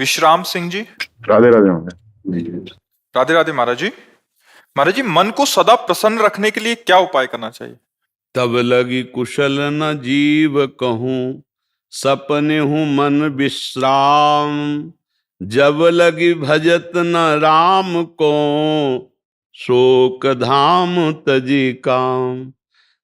विश्राम सिंह जी। राधे राधे महाराज। राधे राधे महाराज जी। महाराज जी, मन को सदा प्रसन्न रखने के लिए क्या उपाय करना चाहिए? तब लगी कुशल न जीव कहूँ, सपने हूँ मन विश्राम। जब लगी भजत न राम को, शोक धाम तजी काम।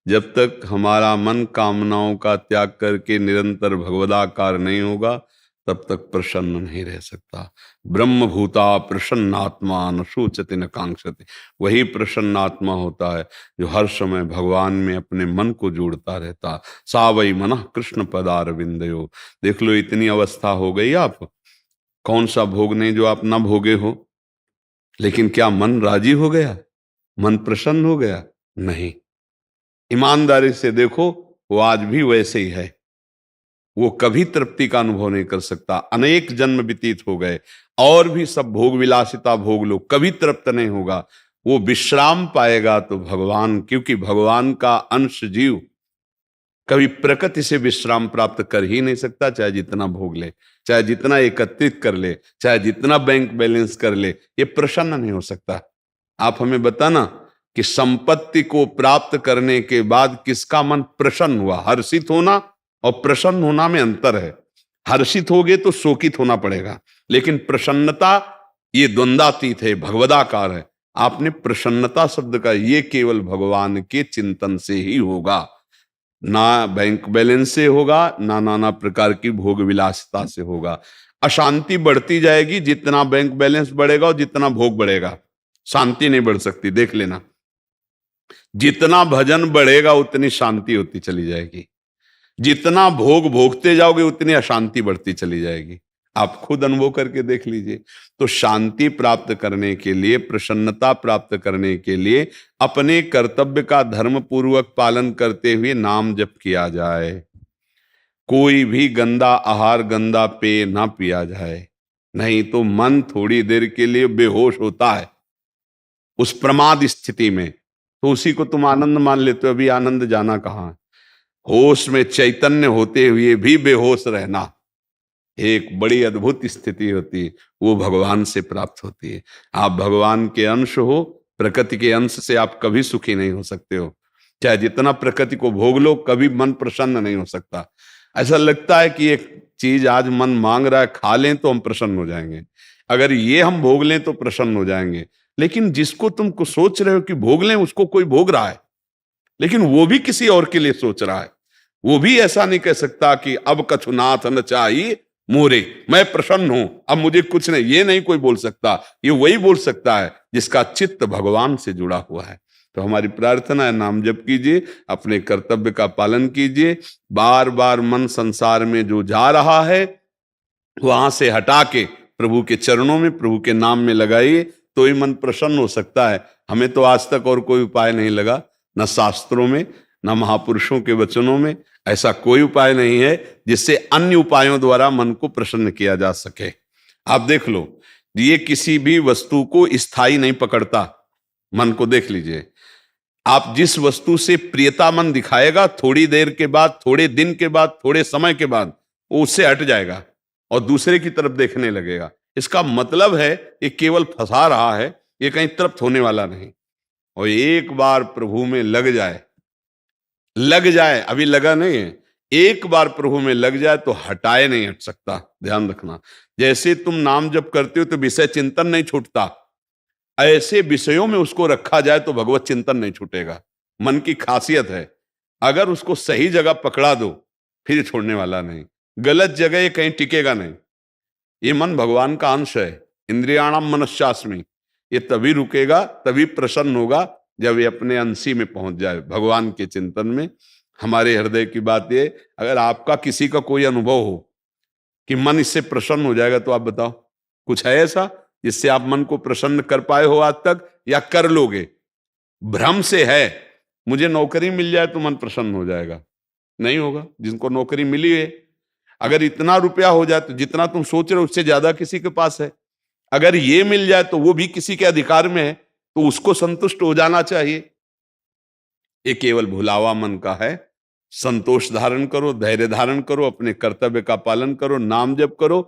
जब तक हमारा मन कामनाओं का त्याग करके निरंतर भगवदाकार नहीं होगा, तब तक प्रसन्न नहीं रह सकता। ब्रह्म भूता प्रसन्नात्मा न शोचते न कांक्षते। वही प्रसन्नात्मा होता है जो हर समय भगवान में अपने मन को जोड़ता रहता। सा वै मनः कृष्ण पदार विंदयो। देख लो, इतनी अवस्था हो गई आप, कौन सा भोग नहीं जो आप ना भोगे हो। लेकिन क्या मन राजी हो गया? मन प्रसन्न हो गया? नहीं। ईमानदारी से देखो, वो आज भी वैसे ही है। वो कभी तृप्ति का अनुभव नहीं कर सकता। अनेक जन्म व्यतीत हो गए और भी सब भोग विलासिता भोग लो, कभी तृप्त नहीं होगा। वो विश्राम पाएगा तो भगवान, क्योंकि भगवान का अंश जीव कभी प्रकृति से विश्राम प्राप्त कर ही नहीं सकता। चाहे जितना भोग ले, चाहे जितना एकत्रित कर ले, चाहे जितना बैंक बैलेंस कर ले, ये प्रसन्न नहीं हो सकता। आप हमें बताना कि संपत्ति को प्राप्त करने के बाद किसका मन प्रसन्न हुआ? हर्षित होना और प्रसन्न होना में अंतर है। हर्षित होगे तो शोकित होना पड़ेगा, लेकिन प्रसन्नता ये द्वंद्वातीत है, भगवदाकार है। आपने प्रसन्नता शब्द का, ये केवल भगवान के चिंतन से ही होगा, ना बैंक बैलेंस से होगा, ना नाना प्रकार की भोग विलासिता से होगा। अशांति बढ़ती जाएगी जितना बैंक बैलेंस बढ़ेगा और जितना भोग बढ़ेगा। शांति नहीं बढ़ सकती, देख लेना। जितना भजन बढ़ेगा उतनी शांति होती चली जाएगी, जितना भोग भोगते जाओगे उतनी अशांति बढ़ती चली जाएगी। आप खुद अनुभव करके देख लीजिए। तो शांति प्राप्त करने के लिए, प्रसन्नता प्राप्त करने के लिए अपने कर्तव्य का धर्म पूर्वक पालन करते हुए नाम जप किया जाए। कोई भी गंदा आहार, गंदा पेय ना पिया जाए, नहीं तो मन थोड़ी देर के लिए बेहोश होता है उस प्रमाद स्थिति में, तो उसी को तुम आनंद मान लेते हो। अभी आनंद जाना कहाँ? होश में चैतन्य होते हुए भी बेहोश रहना एक बड़ी अद्भुत स्थिति होती है, वो भगवान से प्राप्त होती है। आप भगवान के अंश हो, प्रकृति के अंश से आप कभी सुखी नहीं हो सकते हो। चाहे जितना प्रकृति को भोग लो, कभी मन प्रसन्न नहीं हो सकता। ऐसा लगता है कि एक चीज आज मन मांग रहा है, खा लें तो हम प्रसन्न हो जाएंगे, अगर ये हम भोग लें तो प्रसन्न हो जाएंगे। लेकिन जिसको तुम को सोच रहे हो कि भोग लें, उसको कोई भोग रहा है, लेकिन वो भी किसी और के लिए सोच रहा है। वो भी ऐसा नहीं कह सकता कि अब कछु नाथ न चाहिए मोरे, मैं प्रसन्न हूं, अब मुझे कुछ नहीं, ये नहीं कोई बोल सकता। ये वही बोल सकता है जिसका चित्त भगवान से जुड़ा हुआ है। तो हमारी प्रार्थना है, नाम जप कीजिए, अपने कर्तव्य का पालन कीजिए। बार बार मन संसार में जो जा रहा है वहां से हटा के प्रभु के चरणों में, प्रभु के नाम में लगाइए, तो ही मन प्रसन्न हो सकता है। हमें तो आज तक और कोई उपाय नहीं लगा, न शास्त्रों में, न महापुरुषों के वचनों में। ऐसा कोई उपाय नहीं है जिससे अन्य उपायों द्वारा मन को प्रसन्न किया जा सके। आप देख लो, ये किसी भी वस्तु को स्थायी नहीं पकड़ता। मन को देख लीजिए, आप जिस वस्तु से प्रियता मन दिखाएगा, थोड़ी देर के बाद, थोड़े दिन के बाद, थोड़े समय के बाद वो उससे हट जाएगा और दूसरे की तरफ देखने लगेगा। इसका मतलब है ये केवल फंसा रहा है, ये कहीं तृप्त होने वाला नहीं। और एक बार प्रभु में लग जाए, अभी लगा नहीं है, एक बार प्रभु में लग जाए तो हटाए नहीं हट सकता। ध्यान रखना, जैसे तुम नाम जप करते हो तो विषय चिंतन नहीं छूटता, ऐसे विषयों में उसको रखा जाए तो भगवत चिंतन नहीं छूटेगा। मन की खासियत है, अगर उसको सही जगह पकड़ा दो फिर छोड़ने वाला नहीं, गलत जगह ये कहीं टिकेगा नहीं। ये मन भगवान का अंश है, इंद्रियाणाम मनश्चास्मि। ये तभी रुकेगा, तभी प्रसन्न होगा जब ये अपने अंशी में पहुंच जाए, भगवान के चिंतन में। हमारे हृदय की बात ये, अगर आपका किसी का कोई अनुभव हो कि मन इससे प्रसन्न हो जाएगा, तो आप बताओ, कुछ है ऐसा जिससे आप मन को प्रसन्न कर पाए हो आज तक, या कर लोगे? भ्रम से है, मुझे नौकरी मिल जाए तो मन प्रसन्न हो जाएगा, नहीं होगा। जिनको नौकरी मिली है, अगर इतना रुपया हो जाए तो जितना तुम सोच रहे हो उससे ज्यादा किसी के पास है। अगर ये मिल जाए तो वो भी किसी के अधिकार में है, तो उसको संतुष्ट हो जाना चाहिए। ये केवल भुलावा मन का है। संतोष धारण करो, धैर्य धारण करो, अपने कर्तव्य का पालन करो, नाम जप करो,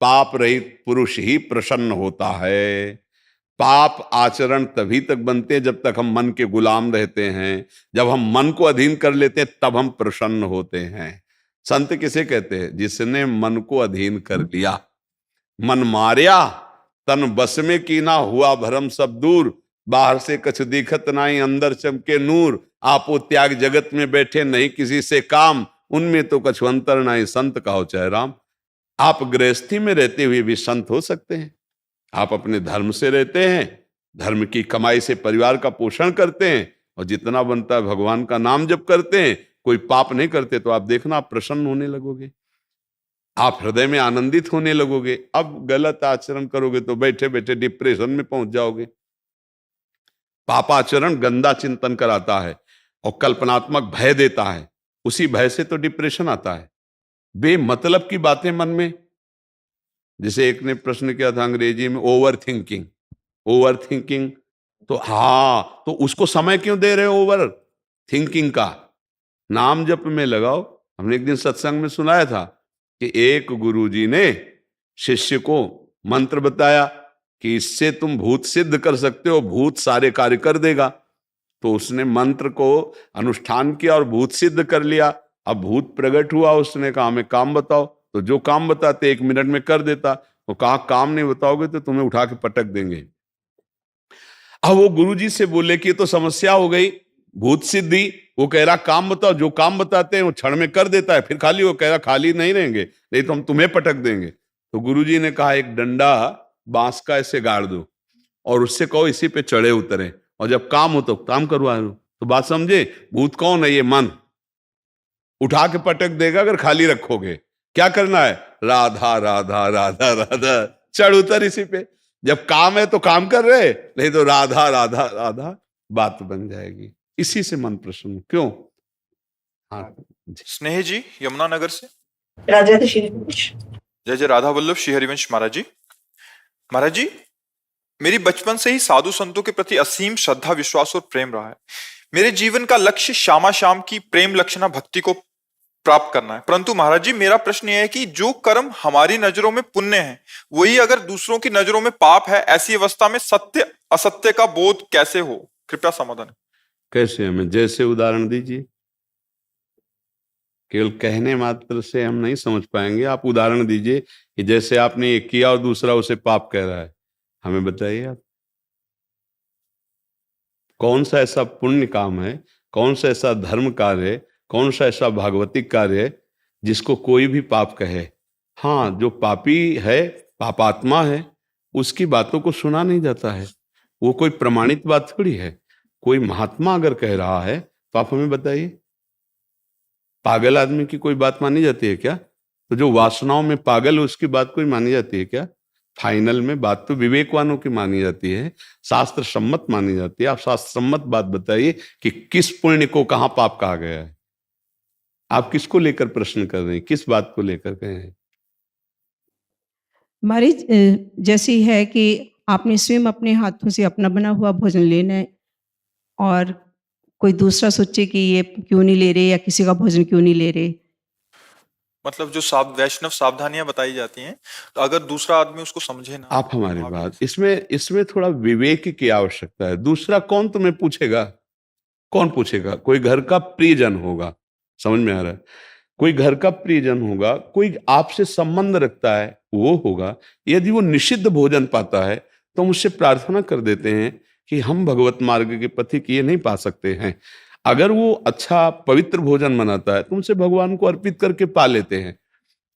पाप रहित पुरुष ही प्रसन्न होता है। पाप आचरण तभी तक बनते हैं जब तक हम मन के गुलाम रहते हैं। जब हम मन को अधीन कर लेते हैं तब हम प्रसन्न होते हैं। संत किसे कहते हैं? जिसने मन को अधीन कर लिया। मन मारिया तन बस में कीना, हुआ भरम सब दूर, बाहर से कछ दिखत नाई, अंदर चमके नूर, आपो त्याग जगत में बैठे नहीं किसी से काम, उनमें तो कछु अंतर नाई, संत कहो चाहे राम। आप गृहस्थी में रहते हुए भी संत हो सकते हैं। आप अपने धर्म से रहते हैं, धर्म की कमाई से परिवार का पोषण करते हैं, और जितना बनता है भगवान का नाम जप करते हैं, कोई पाप नहीं करते, तो आप देखना आप प्रसन्न होने लगोगे, आप हृदय में आनंदित होने लगोगे। अब गलत आचरण करोगे तो बैठे बैठे डिप्रेशन में पहुंच जाओगे। पापाचरण गंदा चिंतन कराता है और कल्पनात्मक भय देता है, उसी भय से तो डिप्रेशन आता है। बेमतलब की बातें मन में, जैसे एक ने प्रश्न किया था अंग्रेजी में, ओवर थिंकिंग। ओवर थिंकिंग तो हाँ, तो उसको समय क्यों दे रहे हो ओवर थिंकिंग का? नाम जप में लगाओ। हमने एक दिन सत्संग में सुनाया था कि एक गुरुजी ने शिष्य को मंत्र बताया कि इससे तुम भूत सिद्ध कर सकते हो, भूत सारे कार्य कर देगा। तो उसने मंत्र को अनुष्ठान किया और भूत सिद्ध कर लिया। अब भूत प्रकट हुआ, उसने कहा हमें काम बताओ, तो जो काम बताते 1 मिनट में कर देता। वो कहा काम नहीं बताओगे तो तुम्हें उठा के पटक देंगे। अब वो गुरुजी से बोले कि ये तो समस्या हो गई, भूत सिद्धि। वो कह रहा काम बताओ, जो काम बताते हैं वो क्षण में कर देता है, फिर खाली वो कह रहा खाली नहीं रहेंगे, नहीं तो हम तुम्हें पटक देंगे। तो गुरुजी ने कहा एक डंडा बांस का ऐसे गाड़ दो और उससे कहो इसी पे चढ़े उतरे, और जब काम हो तो काम करवा लो। तो बात समझे? भूत कौन है? ये मन उठा के पटक देगा अगर खाली रखोगे। क्या करना है? राधा राधा राधा राधा, चढ़ उतर इसी पे। जब काम है तो काम कर रहे, नहीं तो राधा राधा राधा, बात बन जाएगी। इसी से मन प्रसन्न क्यों? हाँ स्नेह जी यमुनानगर से। राधे श्री हरिवंश। जय जय राधा वल्लभ श्री हरिवंश महाराज जी। महाराज जी, मेरी बचपन से ही साधु संतों के प्रति असीम श्रद्धा, विश्वास और प्रेम रहा है। मेरे जीवन का लक्ष्य श्यामा श्याम की प्रेम लक्षणा भक्ति को प्राप्त करना है। परंतु महाराज जी, मेरा प्रश्न यह है कि जो कर्म हमारी नजरों में पुण्य है, वही अगर दूसरों की नजरों में पाप है, ऐसी अवस्था में सत्य असत्य का बोध कैसे हो? कृपया समाधान। कैसे? हमें जैसे उदाहरण दीजिए। केवल कहने मात्र से हम नहीं समझ पाएंगे, आप उदाहरण दीजिए कि जैसे आपने ये किया और दूसरा उसे पाप कह रहा है। हमें बताइए आप कौन सा ऐसा पुण्य काम है, कौन सा ऐसा धर्म कार्य है, कौन सा ऐसा भागवतिक कार्य है जिसको कोई भी पाप कहे? हाँ, जो पापी है, पापात्मा है, उसकी बातों को सुना नहीं जाता है। वो कोई प्रमाणित बात थोड़ी है। कोई महात्मा अगर कह रहा है तो आप हमें बताइए, पागल आदमी की कोई बात मानी जाती है क्या? तो जो वासनाओं में पागल है उसकी बात कोई मानी जाती है क्या? फाइनल में बात तो विवेकवानों की मानी जाती है, शास्त्र सम्मत मानी जाती है। आप शास्त्र सम्मत बात बताइए कि किस पुण्य को कहां पाप कहा गया है? आप किसको लेकर प्रश्न कर रहे हैं, किस बात को लेकर कहे हैं? हमारी जैसी है कि आपने स्वयं अपने हाथों से अपना बना हुआ भोजन लेना है, और कोई दूसरा सोचे कि ये क्यों नहीं ले रहे या किसी का भोजन क्यों नहीं ले रहे। मतलब जो वैष्णव सावधानियां बताई जाती हैं, तो अगर दूसरा आदमी उसको समझे ना। आप हमारी बात, इसमें थोड़ा विवेक की आवश्यकता है। दूसरा कौन तुम्हें पूछेगा? कौन पूछेगा? कोई घर का प्रियजन होगा, समझ में आ रहा है? कोई घर का प्रियजन होगा, कोई आपसे संबंध रखता है, वो होगा। यदि वो निषिद्ध भोजन पाता है तो हम उससे प्रार्थना कर देते हैं कि हम भगवत मार्ग के पथिक ये नहीं पा सकते हैं। अगर वो अच्छा पवित्र भोजन बनाता है तो उनसे भगवान को अर्पित करके पा लेते हैं।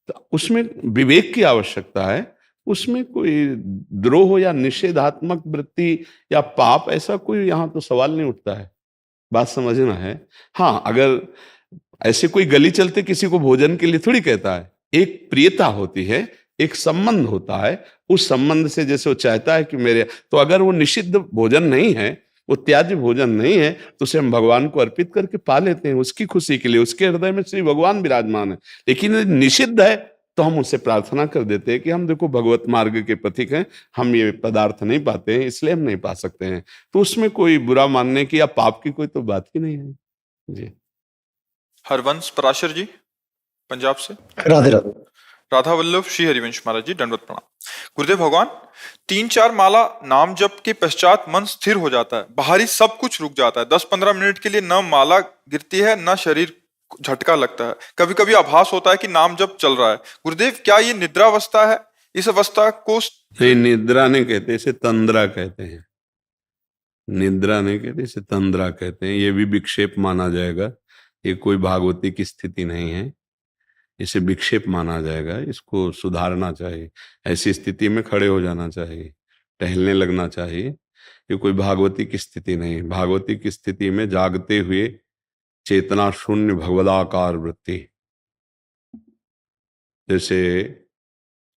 तो उसमें विवेक की आवश्यकता है। उसमें कोई द्रोह या निषेधात्मक वृत्ति या पाप, ऐसा कोई यहाँ तो सवाल नहीं उठता है। बात समझना है। हाँ, अगर ऐसे कोई गली चलते किसी को भोजन के लिए थोड़ी कहता है। एक प्रियता होती है, एक संबंध होता है। उस संबंध से जैसे वो चाहता है कि मेरे, तो अगर वो निषिद्ध भोजन नहीं है, वो त्याज्य भोजन नहीं है, तो उसे हम भगवान को अर्पित करके पा लेते हैं, उसकी खुशी के लिए। उसके हृदय में श्री भगवान विराजमान है। लेकिन यदि निषिद्ध है तो हम उससे प्रार्थना कर देते हैं कि हम देखो भगवत मार्ग के पथिक हैं, हम ये पदार्थ नहीं पाते हैं, इसलिए हम नहीं पा सकते हैं। तो उसमें कोई बुरा मानने की या पाप की कोई तो बात ही नहीं है जी। हरवंश पराशर जी पंजाब से। राधे राधे। राधा वल्लभ श्री हरिवंश महाराज जी, दंडवत प्रणाम। गुरुदेव भगवान, 3-4 माला नाम जप के पश्चात मन स्थिर हो जाता है, बाहरी सब कुछ रुक जाता है। 10-15 मिनट के लिए न माला गिरती है न शरीर झटका लगता है। कभी कभी आभास होता है कि नाम जप चल रहा है। गुरुदेव, क्या ये निद्रावस्था है? इस अवस्था को नहीं, निद्रा नहीं कहते, इसे तंद्रा कहते हैं। निद्रा नहीं कहते, इसे तंद्रा कहते हैं। ये भी विक्षेप माना जाएगा। ये कोई भागवती की स्थिति नहीं है, इसे विक्षेप माना जाएगा। इसको सुधारना चाहिए। ऐसी स्थिति में खड़े हो जाना चाहिए, टहलने लगना चाहिए। ये कोई भागवती की स्थिति नहीं। भागवती की स्थिति में जागते हुए चेतना शून्य भगवदाकार वृत्ति, जैसे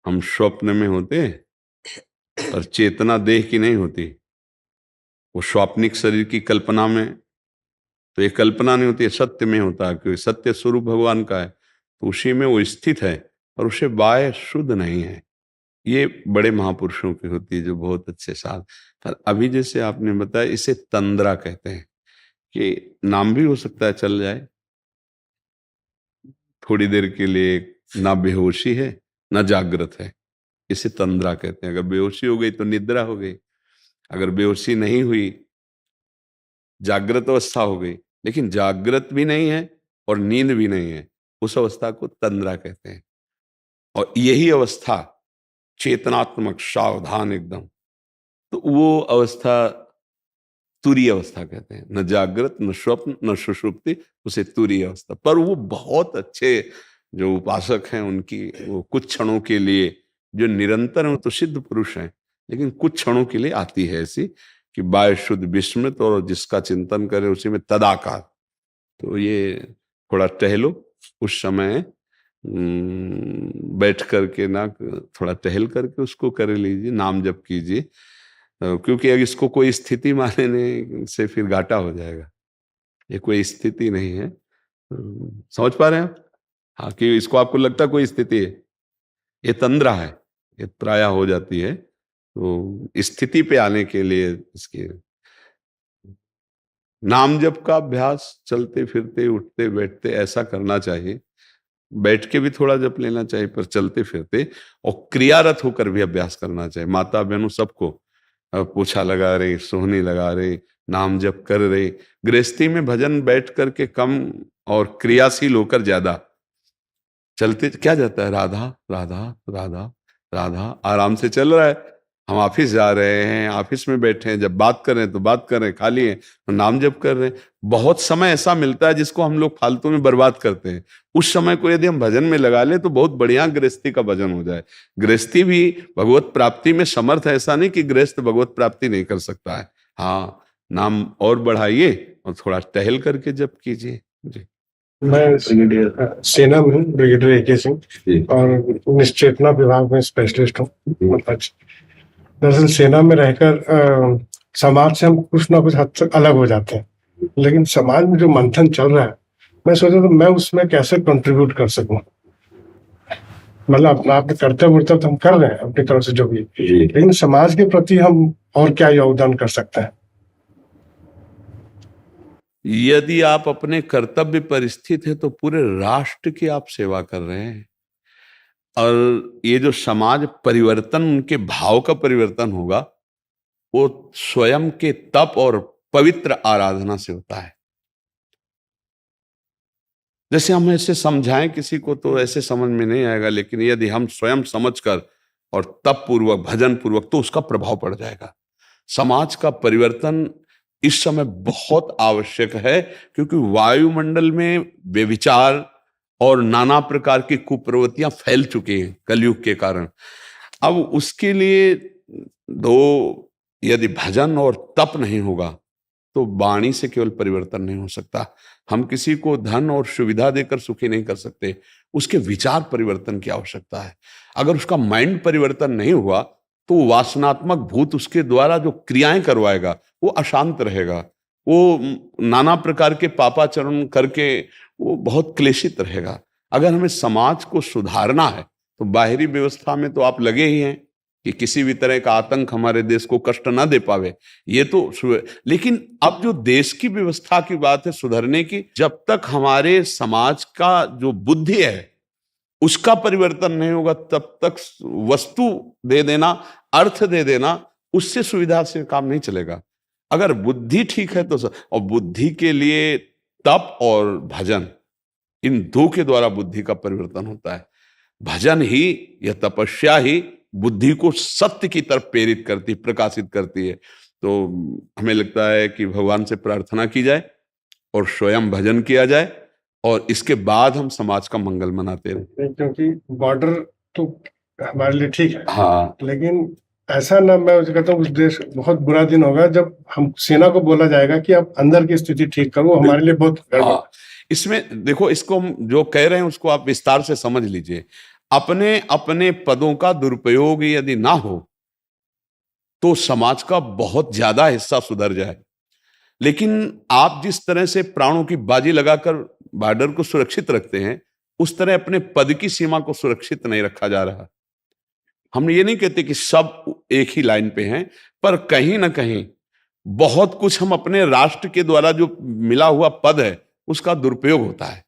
हम स्वप्न में होते हैं और चेतना देह की नहीं होती। वो स्वाप्निक शरीर की कल्पना में, तो ये कल्पना नहीं होती है, सत्य में होता है, क्योंकि सत्य स्वरूप भगवान का है, तो उसी में वो स्थित है और उसे बाह्य शुद्ध नहीं है। ये बड़े महापुरुषों की होती है जो बहुत अच्छे साथ। पर अभी जैसे आपने बताया, इसे तंद्रा कहते हैं कि नाम भी हो सकता है चल जाए थोड़ी देर के लिए, ना बेहोशी है ना जागृत है, इसे तंद्रा कहते हैं। अगर बेहोशी हो गई तो निद्रा हो गई, अगर बेहोशी नहीं हुई जागृत अवस्था हो गई, लेकिन जागृत भी नहीं है और नींद भी नहीं है, उस अवस्था को तंद्रा कहते हैं। और यही अवस्था चेतनात्मक सावधान एकदम, तो वो अवस्था तुरीय अवस्था कहते हैं। न जागृत न स्वप्न न सुषुप्ति, उसे तुरीय अवस्था। पर वो बहुत अच्छे जो उपासक हैं उनकी वो कुछ क्षणों के लिए, जो निरंतर हैं वो तो सिद्ध पुरुष हैं, लेकिन कुछ क्षणों के लिए आती है ऐसी कि बाह्य शुद्ध विस्मृत और जिसका चिंतन करे उसी में तदाकार। तो ये थोड़ा टहलो उस समय, बैठ करके ना, थोड़ा टहल करके उसको कर लीजिए, नाम जप कीजिए, क्योंकि अगर इसको कोई स्थिति मानने से फिर घाटा हो जाएगा। ये कोई स्थिति नहीं है, समझ पा रहे हैं आप? हाँ, कि इसको आपको लगता कोई स्थिति है, ये तंद्रा है, ये प्राय हो जाती है। तो स्थिति पे आने के लिए इसके नाम जप का अभ्यास चलते फिरते उठते बैठते ऐसा करना चाहिए। बैठ के भी थोड़ा जप लेना चाहिए, पर चलते फिरते और क्रियारत होकर भी अभ्यास करना चाहिए। माता बहनों सबको पोछा लगा रहे, सोहनी लगा रहे, नाम जप कर रहे। गृहस्थी में भजन बैठ करके कम और क्रियाशील होकर ज्यादा। चलते क्या जाता है, राधा राधा राधा राधा, आराम से चल रहा है। हम ऑफिस जा रहे हैं, ऑफिस में बैठे हैं, जब बात कर रहे हैं तो बात कर रहे हैं, खाली हैं तो नाम जप कर रहे हैं। बहुत समय ऐसा मिलता है जिसको हम लोग फालतू में बर्बाद करते हैं। उस समय को यदि हम भजन में लगा ले तो बहुत बढ़िया गृहस्थी का भजन हो जाए। गृहस्थी भी भगवत प्राप्ति में समर्थ है, ऐसा नहीं कि गृहस्थ भगवत प्राप्ति नहीं कर सकता है। हाँ, नाम और बढ़ाइए और थोड़ा टहल करके जप कीजिए। जी, मैं सेना में हूँ, ब्रिगेडियर ए.के. सिंह, और निश्चेतना विभाग में स्पेशलिस्ट हूँ। दरअसल सेना में रहकर समाज से हम कुछ ना कुछ हद तक अलग हो जाते हैं, लेकिन समाज में जो मंथन चल रहा है, मैं सोचा तो मैं उसमें कैसे कंट्रीब्यूट कर सकूं। मतलब अपना आपके कर्तव्य तो हम कर रहे हैं अपनी तरफ से जो भी, लेकिन समाज के प्रति हम और क्या योगदान कर सकते हैं। यदि आप अपने कर्तव्य पर स्थित है तो पूरे राष्ट्र की आप सेवा कर रहे हैं। और ये जो समाज परिवर्तन, उनके भाव का परिवर्तन होगा, वो स्वयं के तप और पवित्र आराधना से होता है। जैसे हम ऐसे समझाएं किसी को तो ऐसे समझ में नहीं आएगा, लेकिन यदि हम स्वयं समझकर और तप पूर्वक भजन पूर्वक, तो उसका प्रभाव पड़ जाएगा। समाज का परिवर्तन इस समय बहुत आवश्यक है, क्योंकि वायुमंडल में व्यभिचार और नाना प्रकार की कुप्रवृत्तियां फैल चुकी हैं कलयुग के कारण। अब उसके लिए यदि भजन और तप नहीं होगा तो वाणी से केवल परिवर्तन नहीं हो सकता। हम किसी को धन और सुविधा देकर सुखी नहीं कर सकते, उसके विचार परिवर्तन की आवश्यकता है। अगर उसका माइंड परिवर्तन नहीं हुआ तो वासनात्मक भूत उसके द्वारा जो क्रियाएं करवाएगा वो अशांत रहेगा, वो नाना प्रकार के पापाचरण करके वो बहुत क्लेशित रहेगा। अगर हमें समाज को सुधारना है तो बाहरी व्यवस्था में तो आप लगे ही हैं कि किसी भी तरह का आतंक हमारे देश को कष्ट ना दे पावे, ये तो, लेकिन अब जो देश की व्यवस्था की बात है सुधरने की, जब तक हमारे समाज का जो बुद्धि है उसका परिवर्तन नहीं होगा तब तक वस्तु दे देना, अर्थ दे देना, उससे सुविधा से काम नहीं चलेगा। अगर बुद्धि ठीक है तो और बुद्धि के लिए तप और भजन, इन दो के द्वारा बुद्धि का परिवर्तन होता है। भजन ही या तपस्या ही बुद्धि को सत्य की तरफ प्रेरित करती, प्रकाशित करती है। तो हमें लगता है कि भगवान से प्रार्थना की जाए और स्वयं भजन किया जाए और इसके बाद हम समाज का मंगल मनाते रहे। क्योंकि बॉर्डर तो हमारे लिए ठीक है, हाँ, लेकिन ऐसा ना, मैं कहता हूँ उस देश बहुत बुरा दिन होगा जब हम सेना को बोला जाएगा कि आप अंदर की स्थिति ठीक करो, हमारे लिए बहुत गड़बड़। हाँ, इसमें देखो, इसको हम जो कह रहे हैं उसको आप विस्तार से समझ लीजिए। अपने अपने पदों का दुरुपयोग यदि ना हो तो समाज का बहुत ज्यादा हिस्सा सुधर जाए। लेकिन आप जिस तरह से प्राणों की बाजी लगाकर बॉर्डर को सुरक्षित रखते हैं, उस तरह अपने पद की सीमा को सुरक्षित नहीं रखा जा रहा। हम ये नहीं कहते कि सब एक ही लाइन पे हैं, पर कहीं ना कहीं बहुत कुछ हम अपने राष्ट्र के द्वारा जो मिला हुआ पद है उसका दुरुपयोग होता है।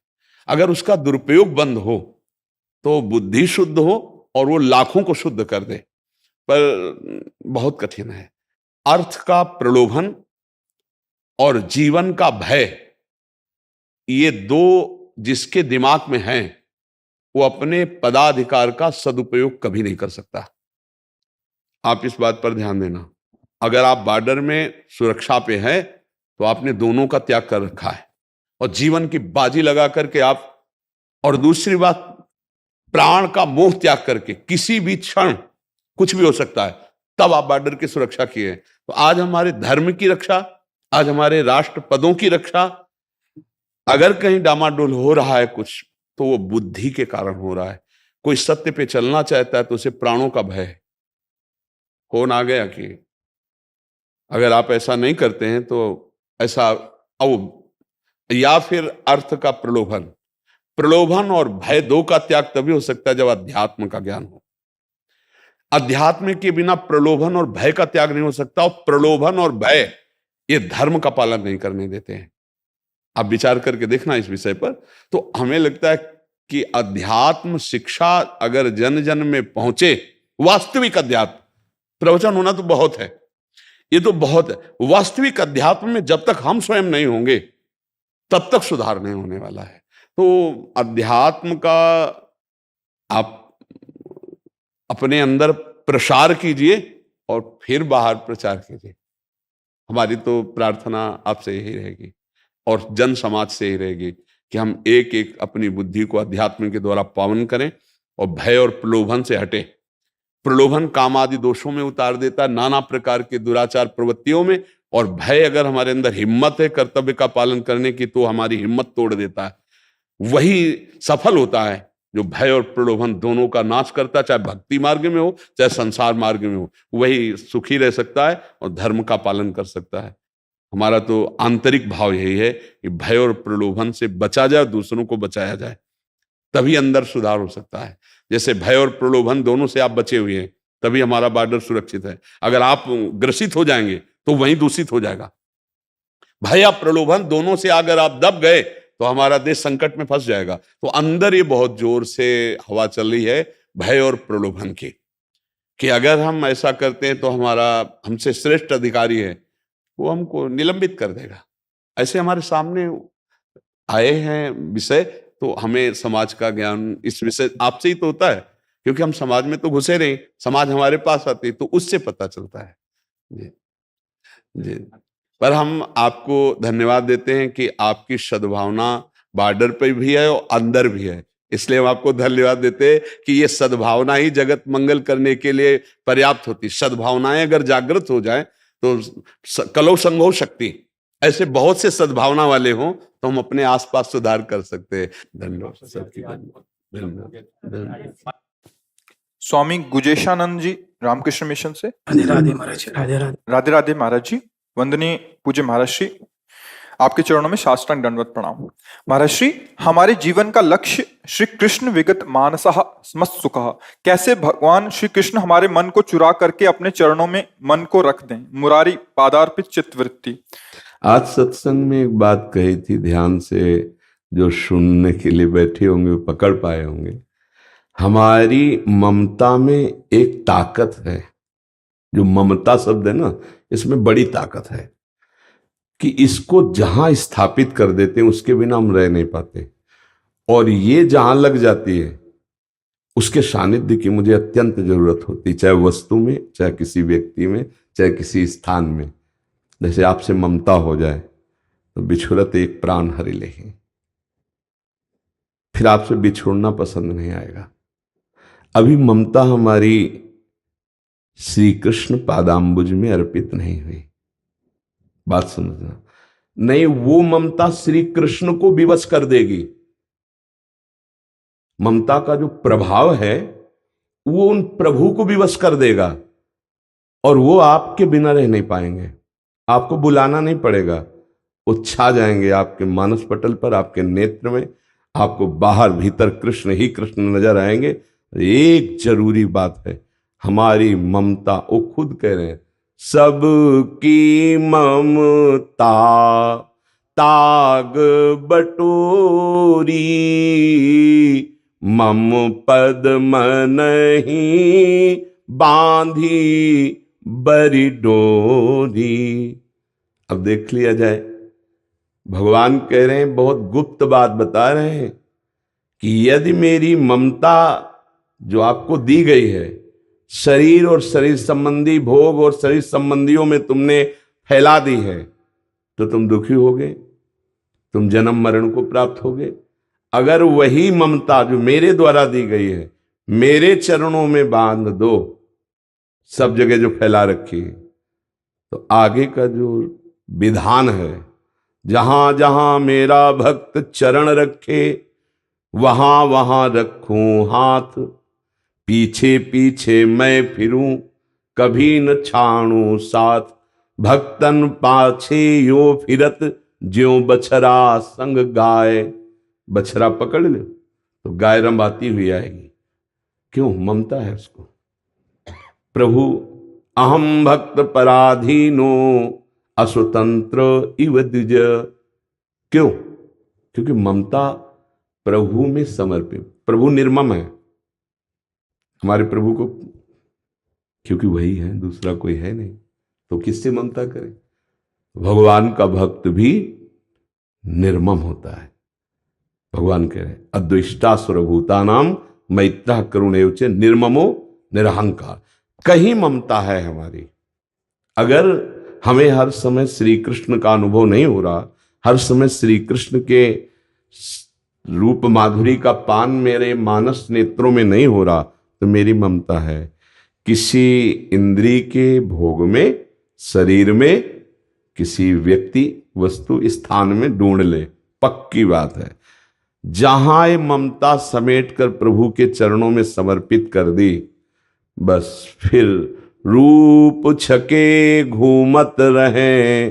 अगर उसका दुरुपयोग बंद हो तो बुद्धि शुद्ध हो और वो लाखों को शुद्ध कर दे, पर बहुत कठिन है। अर्थ का प्रलोभन और जीवन का भय, ये दो जिसके दिमाग में हैं वो अपने पदाधिकार का सदुपयोग कभी नहीं कर सकता। आप इस बात पर ध्यान देना। अगर आप बॉर्डर में सुरक्षा पे हैं तो आपने दोनों का त्याग कर रखा है और जीवन की बाजी लगा करके आप, और दूसरी बात प्राण का मोह त्याग करके, किसी भी क्षण कुछ भी हो सकता है, तब आप बॉर्डर की सुरक्षा किए। तो आज हमारे धर्म की रक्षा, आज हमारे राष्ट्र पदों की रक्षा अगर कहीं डामाडोल हो रहा है कुछ, तो वो बुद्धि के कारण हो रहा है। कोई सत्य पे चलना चाहता है तो उसे प्राणों का भय है। कौन आ गया कि अगर आप ऐसा नहीं करते हैं तो ऐसा, या फिर अर्थ का प्रलोभन और भय दो का त्याग तभी हो सकता है जब अध्यात्म का ज्ञान हो। अध्यात्म के बिना प्रलोभन और भय का त्याग नहीं हो सकता, और प्रलोभन और भय ये धर्म का पालन नहीं करने देते हैं। आप विचार करके देखना इस विषय पर। तो हमें लगता है कि अध्यात्म शिक्षा अगर जन जन में पहुंचे, वास्तविक अध्यात्म, प्रवचन होना तो बहुत है, ये तो बहुत है, वास्तविक अध्यात्म में जब तक हम स्वयं नहीं होंगे तब तक सुधार नहीं होने वाला है। तो अध्यात्म का आप अपने अंदर प्रसार कीजिए और फिर बाहर प्रचार कीजिए। हमारी तो प्रार्थना आपसे यही रहेगी और जन समाज से ही रहेगी कि हम एक एक अपनी बुद्धि को अध्यात्म के द्वारा पावन करें और भय और प्रलोभन से हटे। प्रलोभन काम आदि दोषों में उतार देता है, नाना प्रकार के दुराचार प्रवृत्तियों में, और भय अगर हमारे अंदर हिम्मत है कर्तव्य का पालन करने की तो हमारी हिम्मत तोड़ देता है। वही सफल होता है जो भय और प्रलोभन दोनों का नाश करता है, चाहे भक्ति मार्ग में हो चाहे संसार मार्ग में हो, वही सुखी रह सकता है और धर्म का पालन कर सकता है। हमारा तो आंतरिक भाव यही है कि भय और प्रलोभन से बचा जाए, दूसरों को बचाया जाए, तभी अंदर सुधार हो सकता है। जैसे भय और प्रलोभन दोनों से आप बचे हुए हैं तभी हमारा बॉर्डर सुरक्षित है। अगर आप ग्रसित हो जाएंगे तो वहीं दूषित हो जाएगा। भय या प्रलोभन दोनों से अगर आप दब गए तो हमारा देश संकट में फंस जाएगा। तो अंदर ये बहुत जोर से हवा चल रही है भय और प्रलोभन की, कि अगर हम ऐसा करते हैं तो हमारा हमसे श्रेष्ठ अधिकारी है वो हमको निलंबित कर देगा। ऐसे हमारे सामने आए हैं विषय, तो हमें समाज का ज्ञान इस विषय आपसे ही तो होता है, क्योंकि हम समाज में तो घुसे नहीं, समाज हमारे पास आती है तो उससे पता चलता है। जी जी, पर हम आपको धन्यवाद देते हैं कि आपकी सद्भावना बॉर्डर पे भी है और अंदर भी है, इसलिए हम आपको धन्यवाद देते हैं कि ये सद्भावना ही जगत मंगल करने के लिए पर्याप्त होती। सद्भावनाएं अगर जागृत हो जाए तो कलौ संघो शक्ति, ऐसे बहुत से सद्भावना वाले हों तो हम अपने आसपास सुधार कर सकते हैं। धन्यवाद सबकी, धन्यवाद। स्वामी गुजेशानंद जी रामकृष्ण मिशन से। राधे राधे महाराज, राधे राधे। राधे राधे महाराज जी, वंदनीय पूज्य महाराज श्री, आपके चरणों में साष्टांग दंडवत प्रणाम। महाराज श्री, हमारे जीवन का लक्ष्य श्री कृष्ण विगत मानसः स्मत्सुखः, कैसे भगवान श्री कृष्ण हमारे मन को चुरा करके अपने चरणों में मन को रख दें। मुरारी पादार्पित चित्तवृत्ति। आज सत्संग में एक बात कही थी, ध्यान से जो सुनने के लिए बैठे होंगे वो पकड़ पाए होंगे। हमारी ममता में एक ताकत है, जो ममता शब्द है ना, इसमें बड़ी ताकत है कि इसको जहां स्थापित कर देते हैं उसके बिना हम रह नहीं पाते, और ये जहां लग जाती है उसके सानिध्य की मुझे अत्यंत जरूरत होती, चाहे वस्तु में, चाहे किसी व्यक्ति में, चाहे किसी स्थान में। जैसे आपसे ममता हो जाए तो बिछुरत एक प्राण हरि लेहि, फिर आपसे बिछोड़ना पसंद नहीं आएगा। अभी ममता हमारी श्री कृष्ण पादाम्बुज में अर्पित नहीं हुई, बात समझना। नहीं, वो ममता श्री कृष्ण को विवश कर देगी। ममता का जो प्रभाव है वो उन प्रभु को विवश कर देगा, और वो आपके बिना रह नहीं पाएंगे। आपको बुलाना नहीं पड़ेगा, वो छा जाएंगे आपके मानस पटल पर, आपके नेत्र में। आपको बाहर भीतर कृष्ण ही कृष्ण नजर आएंगे। एक जरूरी बात है, हमारी ममता, वो खुद कह रहे हैं, सबकी ममता ताग बटोरी, मम पद मनहि बांधी बरी डोरी। अब देख लिया जाए, भगवान कह रहे हैं, बहुत गुप्त बात बता रहे हैं कि यदि मेरी ममता जो आपको दी गई है, शरीर और शरीर संबंधी भोग और शरीर संबंधियों में तुमने फैला दी है, तो तुम दुखी होगे, तुम जन्म मरण को प्राप्त होगे। अगर वही ममता जो मेरे द्वारा दी गई है मेरे चरणों में बांध दो, सब जगह जो फैला रखी है, तो आगे का जो विधान है, जहां जहां मेरा भक्त चरण रखे वहां वहां रखूं हाथ, पीछे पीछे मैं फिरूं कभी न छाणू साथ, भक्तन पाछे यो फिरत ज्यों बछरा संग गाय। बछरा पकड़ ले तो गाय रंभाती हुई आएगी, क्यों? ममता है उसको। प्रभु अहम भक्त पराधीनो असुतंत्र इव द्विज, क्यों? क्योंकि ममता प्रभु में समर्पित। प्रभु निर्मम है हमारे प्रभु को, क्योंकि वही है, दूसरा कोई है नहीं, तो किससे ममता करें? भगवान का भक्त भी निर्मम होता है। भगवान कह रहे अद्वेष्टा सर्वभूतानां मैत्रः करुणैव निर्ममो निरहंकार। कहीं ममता है हमारी। अगर हमें हर समय श्री कृष्ण का अनुभव नहीं हो रहा, हर समय श्री कृष्ण के रूप माधुरी का पान मेरे मानस नेत्रों में नहीं हो रहा, तो मेरी ममता है। किसी इंद्रिय के भोग में, शरीर में, किसी व्यक्ति वस्तु स्थान में ढूंढ ले, पक्की बात है। जहां ये ममता समेट कर प्रभु के चरणों में समर्पित कर दी, बस फिर रूप छके घूमत रहे,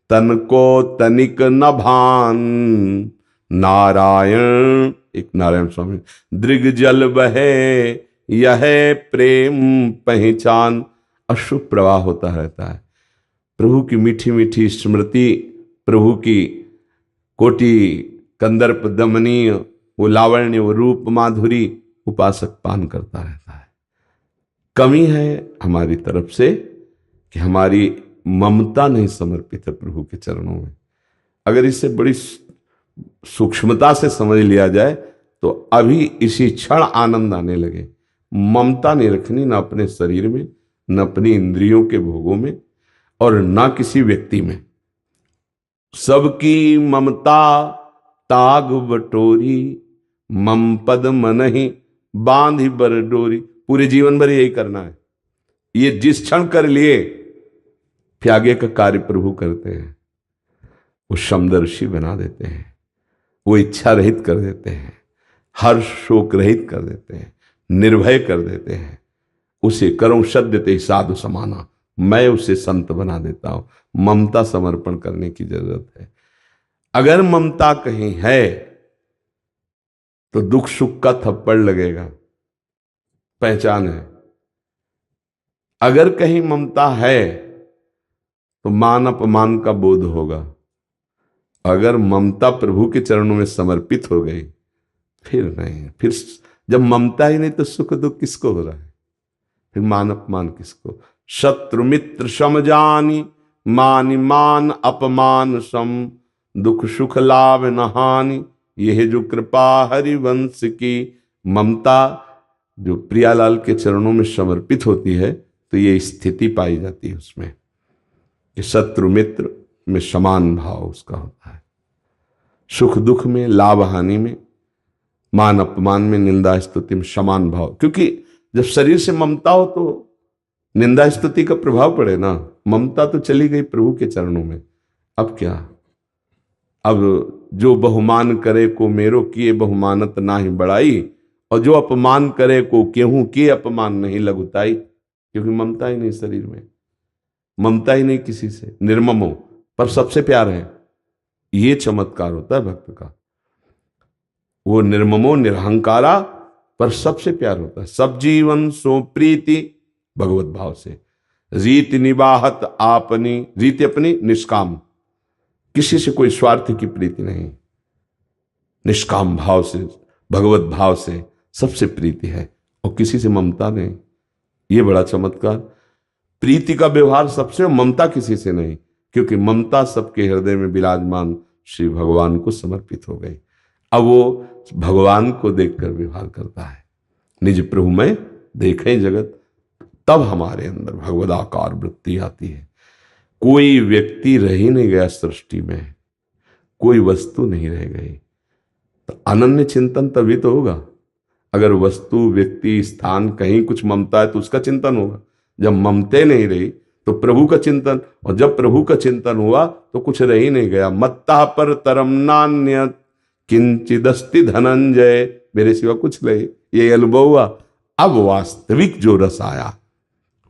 तन को तनिक न भान, नारायण, एक नारायण स्वामी, दृग जल बहे यह प्रेम पहचान। अश्रु प्रवाह होता रहता है। प्रभु की मीठी मीठी स्मृति, प्रभु की कोटि कंदर्प दमनीय वो लावण्य, वो रूप माधुरी उपासक पान करता रहता है। कमी है हमारी तरफ से कि हमारी ममता नहीं समर्पित है प्रभु के चरणों में। अगर इसे बड़ी सूक्ष्मता से समझ लिया जाए तो अभी इसी क्षण आनंद आने लगे। ममता नहीं रखनी, ना अपने शरीर में, न अपनी इंद्रियों के भोगों में, और ना किसी व्यक्ति में। सबकी ममता ताग बटोरी, मम पद मनहि बांधि बर डोरी। पूरे जीवन भर यही करना है। ये जिस क्षण कर लिए, फिर आगे का कार्य प्रभु करते हैं। वो समदर्शी बना देते हैं, वो इच्छा रहित कर देते हैं, हर शोक रहित कर देते हैं, निर्भय कर देते हैं। उसे करूं सद्यते साधु समाना, मैं उसे संत बना देता हूं। ममता समर्पण करने की जरूरत है। अगर ममता कहीं है तो दुख सुख का थप्पड़ लगेगा, पहचान है। अगर कहीं ममता है तो मान अपमान का बोध होगा। अगर ममता प्रभु के चरणों में समर्पित हो गई, फिर नहीं, फिर जब ममता ही नहीं तो सुख दुख किसको हो रहा है? फिर मान अपमान किसको? शत्रु मित्र समजानी, मान मान अपमान सम, दुख सुख लाभ न हानि, यह जो कृपा हरिवंश की। ममता जो प्रियालाल के चरणों में समर्पित होती है तो ये स्थिति पाई जाती है उसमें कि शत्रु मित्र में समान भाव उसका होता है, सुख दुख में, लाभ हानि में, मान अपमान में, निंदा स्तुति में समान भाव। क्योंकि जब शरीर से ममता हो तो निंदा स्तुति का प्रभाव पड़े ना। ममता तो चली गई प्रभु के चरणों में, अब क्या? अब जो बहुमान करे को मेरो किए बहुमानत ना ही बढ़ाई, और जो अपमान करे को केहू के अपमान नहीं लघुताई। क्योंकि ममता ही नहीं शरीर में, ममता ही नहीं किसी से, निर्ममो पर सबसे प्यार है। ये चमत्कार होता है भक्त का, वो निर्ममो निरहंकारा पर सबसे प्यार होता है। सब जीवन सो प्रीति भगवत भाव से, रीति निवाहत आपनी, रीति अपनी निष्काम, किसी से कोई स्वार्थ की प्रीति नहीं, निष्काम भाव से, भगवत भाव से सबसे प्रीति है, और किसी से ममता नहीं। ये बड़ा चमत्कार, प्रीति का व्यवहार सबसे, ममता किसी से नहीं। क्योंकि ममता सबके हृदय में विराजमान श्री भगवान को समर्पित हो गई। अब वो भगवान को देखकर व्यवहार करता है, निज प्रभु में देखें जगत, तब हमारे अंदर भगवदाकार वृत्ति आती है। कोई व्यक्ति रह ही नहीं गया सृष्टि में, कोई वस्तु नहीं रह गई, तो अनन्य चिंतन तभी तो होगा। अगर वस्तु, व्यक्ति, स्थान, कहीं कुछ ममता है तो उसका चिंतन होगा। जब ममते नहीं रही तो प्रभु का चिंतन, और जब प्रभु का चिंतन हुआ तो कुछ रह ही नहीं गया। मत्ता पर तरम नान्य किंचिदस्ति धनंजय, मेरे सिवा कुछ नहीं, ये अनुभव हुआ। अब वास्तविक जो रस आया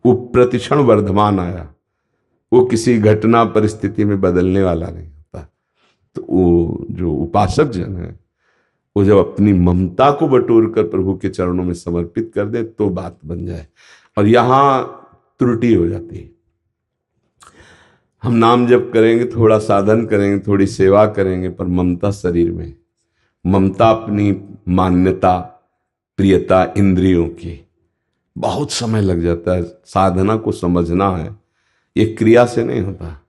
वो प्रतिक्षण वर्धमान आया, वो किसी घटना परिस्थिति में बदलने वाला नहीं होता। तो वो जो उपासक जन है, वो जब अपनी ममता को बटोर कर प्रभु के चरणों में समर्पित कर दे तो बात बन जाए। और यहां त्रुटि हो जाती है। हम नाम जप करेंगे, थोड़ा साधन करेंगे, थोड़ी सेवा करेंगे, पर ममता शरीर में, ममता अपनी मान्यता, प्रियता इंद्रियों की, बहुत समय लग जाता है। साधना को समझना है, ये क्रिया से नहीं होता,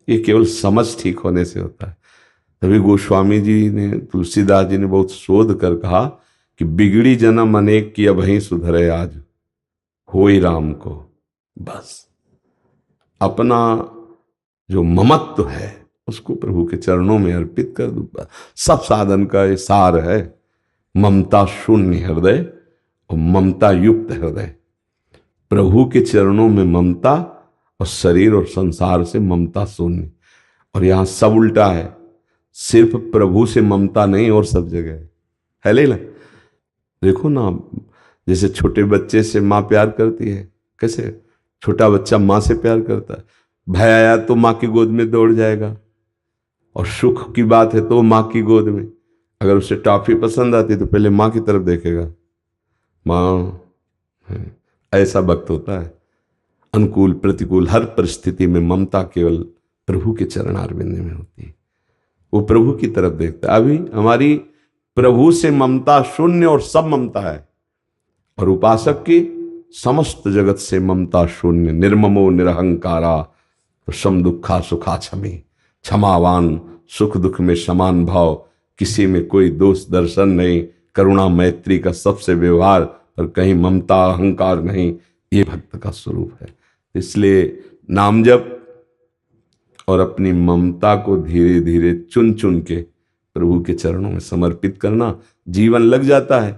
ये केवल समझ ठीक होने से होता है। तभी गोस्वामी जी ने, तुलसीदास जी ने बहुत शोध कर कहा कि बिगड़ी जन्म अनेक की अब ही सुधरे आज, होई राम को। बस अपना जो ममत्व है उसको प्रभु के चरणों में अर्पित कर दो। सब साधन का ये सार है, ममता शून्य हृदय और ममता युक्त हृदय। प्रभु के चरणों में ममता, और शरीर और संसार से ममता शून्य। और यहां सब उल्टा है, सिर्फ प्रभु से ममता नहीं और सब जगह है लेला। देखो ना, जैसे छोटे बच्चे से माँ प्यार करती है, कैसे छोटा बच्चा माँ से प्यार करता है। भय आया तो माँ की गोद में दौड़ जाएगा, और सुख की बात है तो माँ की गोद में। अगर उसे टॉफी पसंद आती तो पहले माँ की तरफ देखेगा, माँ। ऐसा भक्त होता है, अनुकूल प्रतिकूल हर परिस्थिति में ममता केवल प्रभु के चरणारविंद में होती है। वो प्रभु की तरफ देखता है। अभी हमारी प्रभु से ममता शून्य और सब ममता है, और उपासक की समस्त जगत से ममता शून्य। निर्ममो निरहंकारा तो सम दुखा सुखा क्षमी, क्षमावान, सुख दुख में समान भाव, किसी में कोई दोष दर्शन नहीं, करुणा मैत्री का सबसे व्यवहार, पर कहीं ममता अहंकार नहीं। ये भक्त का स्वरूप है। इसलिए नाम जप और अपनी ममता को धीरे धीरे चुन चुन के प्रभु के चरणों में समर्पित करना, जीवन लग जाता है।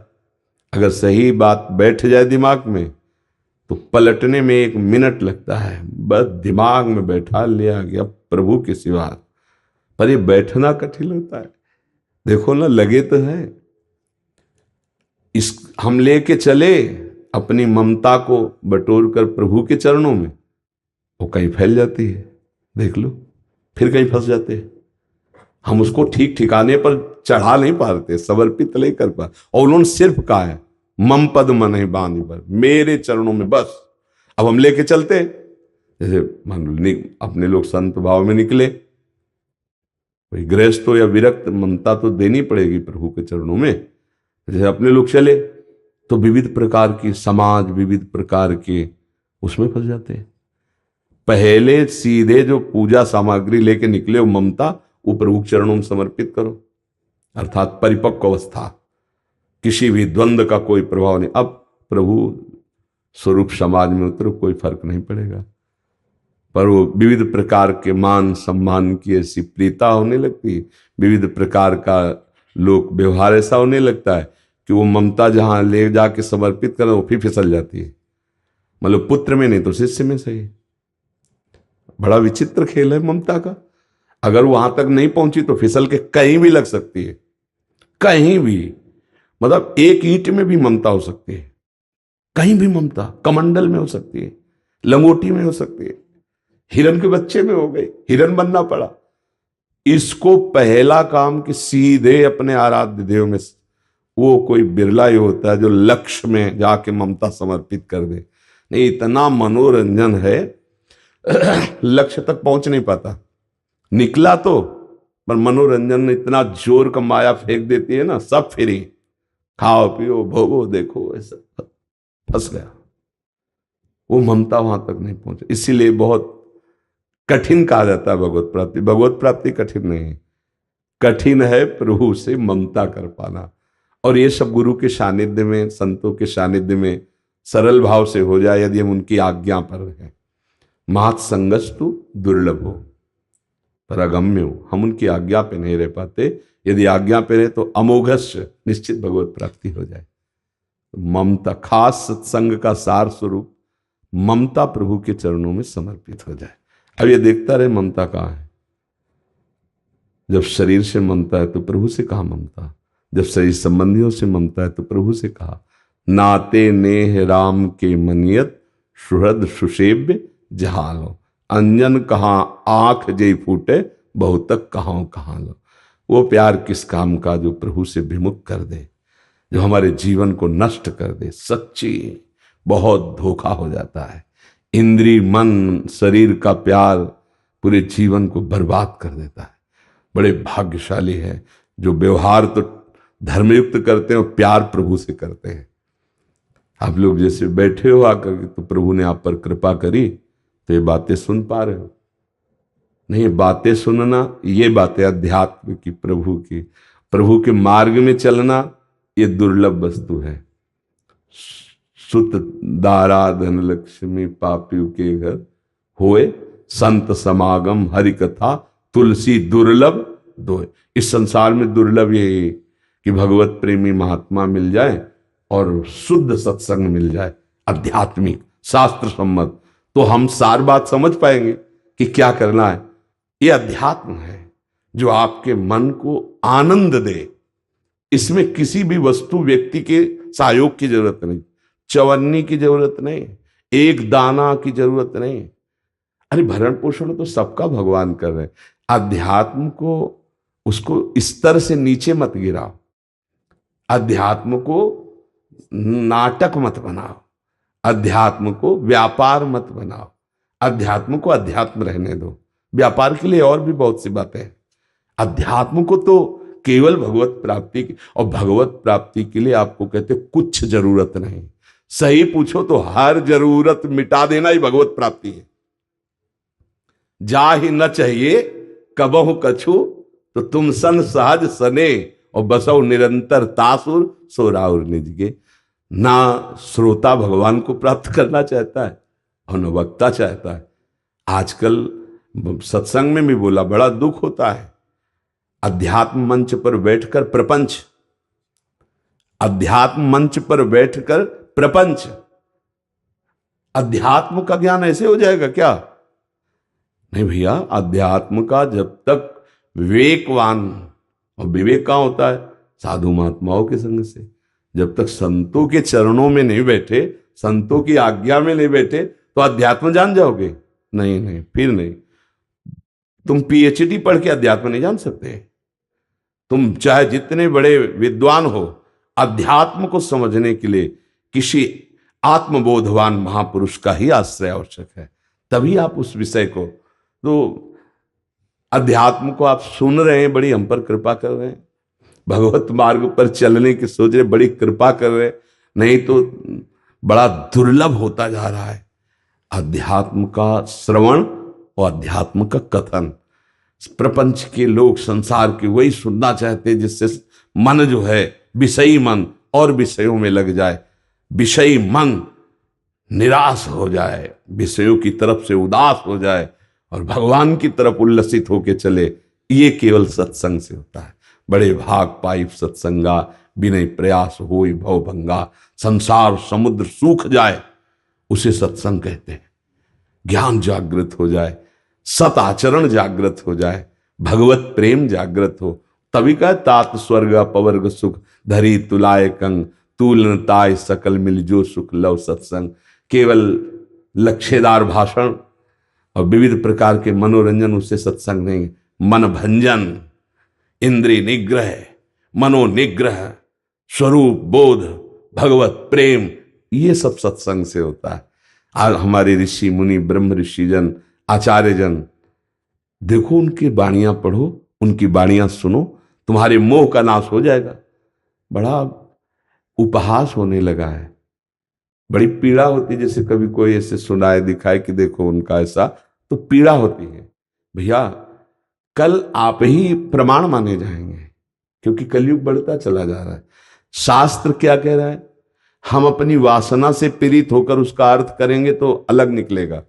अगर सही बात बैठ जाए दिमाग में तो पलटने में 1 मिनट लगता है। बस दिमाग में बैठा लिया गया प्रभु के सिवा। पर ये बैठना कठिन होता है। देखो ना, लगे तो है, इस हम लेके चले अपनी ममता को बटोर कर प्रभु के चरणों में, वो कहीं फैल जाती है, देख लो, फिर कहीं फंस जाते हैं। हम उसको ठीक ठिकाने पर चढ़ा नहीं पाते, समर्पित नहीं कर पा। और उन्होंने सिर्फ कहा है मम पद मन ही बानी पर, मेरे चरणों में बस। अब हम लेके चलते, जैसे मान लो अपने लोग संत भाव में निकले, कोई गृहस्थ हो या विरक्त, ममता तो देनी पड़ेगी प्रभु के चरणों में। जैसे अपने लोग चले, तो विविध प्रकार की समाज, विविध प्रकार के उसमें फंस जाते हैं। पहले सीधे जो पूजा सामग्री लेके निकले हो ममता, वो प्रभु के चरणों में समर्पित करो, अर्थात परिपक्व अवस्था, किसी भी द्वंद्व का कोई प्रभाव नहीं। अब प्रभु स्वरूप समाज में उतरो, कोई फर्क नहीं पड़ेगा। पर वो विविध प्रकार के मान सम्मान की ऐसी प्रीता होने लगती है, विविध प्रकार का लोक व्यवहार ऐसा होने लगता है कि वो ममता जहां ले जाके समर्पित करें वो फिर फिसल जाती है। मतलब पुत्र में नहीं तो शिष्य में सही। बड़ा विचित्र खेल है ममता का। अगर वहां तक नहीं पहुंची तो फिसल के कहीं भी लग सकती है, कहीं भी। मतलब एक ईंट में भी ममता हो सकती है, कहीं भी ममता, कमंडल में हो सकती है, लंगोटी में हो सकती है, हिरन के बच्चे में हो गई, हिरन बनना पड़ा। इसको पहला काम कि सीधे अपने आराध्य देव में, वो कोई बिरला ही होता है जो लक्ष्य में जाके ममता समर्पित कर दे। नहीं, इतना मनोरंजन है, लक्ष्य तक पहुंच नहीं पाता। निकला तो, पर मनोरंजन इतना जोर का माया फेंक देती है ना, सब फ्री, खाओ पियो भोगो देखो, ऐसा फंस गया। वो ममता वहां तक नहीं पहुंचे। इसीलिए बहुत कठिन कहा जाता है भगवत प्राप्ति। भगवत प्राप्ति कठिन नहीं है, कठिन है प्रभु से ममता कर पाना। और ये सब गुरु के सानिध्य में, संतों के सानिध्य में सरल भाव से हो जाए, यदि हम उनकी आज्ञा पर हैं। महत् संगस्तु दुर्लभ हो पर अगम्य हो। हम उनकी आज्ञा पे नहीं रह पाते, यदि आज्ञा पे रहे तो अमोघस्य निश्चित भगवत प्राप्ति हो जाए। ममता, खास सत्संग का सार स्वरूप ममता प्रभु के चरणों में समर्पित हो जाए। अब ये देखता रहे ममता कहाँ है। जब शरीर से ममता है तो प्रभु से कहा ममता, जब शरीर संबंधियों से ममता है तो प्रभु से कहा। नाते नेह राम के मनियत सुहृद सुसेव्य जहालो, अंजन कहाँ आंख जय फूटे बहुतक कहाँ लो। वो प्यार किस काम का जो प्रभु से विमुख कर दे, जो हमारे जीवन को नष्ट कर दे। सच्ची बहुत धोखा हो जाता है। इंद्री मन शरीर का प्यार पूरे जीवन को बर्बाद कर देता है। बड़े भाग्यशाली है जो व्यवहार तो धर्मयुक्त करते हैं और प्यार प्रभु से करते हैं। आप लोग जैसे बैठे हो आकर के, तो प्रभु ने आप पर कृपा करी तो ये बातें सुन पा रहे हो। नहीं, बातें सुनना ये बातें अध्यात्म की, प्रभु के मार्ग में चलना ये दुर्लभ वस्तु है। सुत दारा धन लक्ष्मी पापियों के घर होए, संत समागम हरि कथा तुलसी दुर्लभ दोए। इस संसार में दुर्लभ ये कि भगवत प्रेमी महात्मा मिल जाए और शुद्ध सत्संग मिल जाए, आध्यात्मिक शास्त्र सम्मत। तो हम सार बात समझ पाएंगे कि क्या करना है। ये अध्यात्म है जो आपके मन को आनंद दे। इसमें किसी भी वस्तु व्यक्ति के सहयोग की जरूरत नहीं, चवन्नी की जरूरत नहीं, एक दाना की जरूरत नहीं। अरे भरण पोषण तो सबका भगवान कर रहे हैं। अध्यात्म को, उसको स्तर से नीचे मत गिराओ। अध्यात्म को नाटक मत बनाओ, अध्यात्म को व्यापार मत बनाओ। अध्यात्म को अध्यात्म रहने दो। व्यापार के लिए और भी बहुत सी बातें हैं। अध्यात्म को तो केवल भगवत प्राप्ति की, और भगवत प्राप्ति के लिए आपको कहते कुछ जरूरत नहीं। सही पूछो तो हर जरूरत मिटा देना ही भगवत प्राप्ति है। जा ही न चाहिए कबहु कछु, तो तुम सन सहज सने, और बसो निरंतर तासुर सोराउर निजगे। ना श्रोता भगवान को प्राप्त करना चाहता है और न वक्ता चाहता है। आजकल सत्संग में भी बोला, बड़ा दुख होता है। अध्यात्म मंच पर बैठकर प्रपंच, अध्यात्म मंच पर बैठकर प्रपंच। अध्यात्म का ज्ञान ऐसे हो जाएगा क्या? नहीं भैया, अध्यात्म का जब तक विवेकवान, और विवेक कहाँ होता है? साधु महात्माओं के संग से। जब तक संतों के चरणों में नहीं बैठे, संतों की आज्ञा में नहीं बैठे, तो अध्यात्म जान जाओगे? नहीं, फिर नहीं। तुम पीएचडी पढ़ के अध्यात्म नहीं जान सकते। तुम चाहे जितने बड़े विद्वान हो, अध्यात्म को समझने के लिए किसी आत्मबोधवान महापुरुष का ही आश्रय आवश्यक है। तभी आप उस विषय को, तो अध्यात्म को आप सुन रहे हैं, बड़ी हम पर कृपा कर रहे हैं। भगवत मार्ग पर चलने की सोच रहे, बड़ी कृपा कर रहे हैं। नहीं तो बड़ा दुर्लभ होता जा रहा है अध्यात्म का श्रवण और अध्यात्म का कथन। प्रपंच के लोग, संसार के, वही सुनना चाहते हैं जिससे मन जो है विषयी मन और विषयों में लग जाए, विषयी मन निराश हो जाए, विषयों की तरफ से उदास हो जाए और भगवान की तरफ उल्लसित होके चले। ये केवल सत्संग से होता है। बड़े भाग पाई सत्संगा, बिना प्रयास होई भव भंगा। संसार समुद्र सूख जाए उसे सत्संग कहते हैं। ज्ञान जागृत हो जाए, सत आचरण जागृत हो जाए, भगवत प्रेम जागृत हो, तभी कह तात स्वर्ग अपवर्ग सुख धरी तुलाय कंग तूल ताय सकल मिल जो सुख लव सत्संग। केवल लक्ष्यदार भाषण और विविध प्रकार के मनोरंजन उससे सत्संग नहीं। मन भंजन, इंद्रिय निग्रह, मनोनिग्रह, स्वरूप बोध, भगवत प्रेम, ये सब सत्संग से होता है। आज हमारे ऋषि मुनि, ब्रह्म ऋषिजन, आचार्यजन, देखो उनकी वाणियां पढ़ो, उनकी वाणियां सुनो, तुम्हारे मोह का नाश हो जाएगा। बड़ा उपहास होने लगा है, बड़ी पीड़ा होती है। जैसे कभी कोई ऐसे सुनाए दिखाए कि देखो उनका ऐसा, तो पीड़ा होती है। भैया कल आप ही प्रमाण माने जाएंगे, क्योंकि कलयुग बढ़ता चला जा रहा है। शास्त्र क्या कह रहा है? हम अपनी वासना से प्रेरित होकर उसका अर्थ करेंगे तो अलग निकलेगा,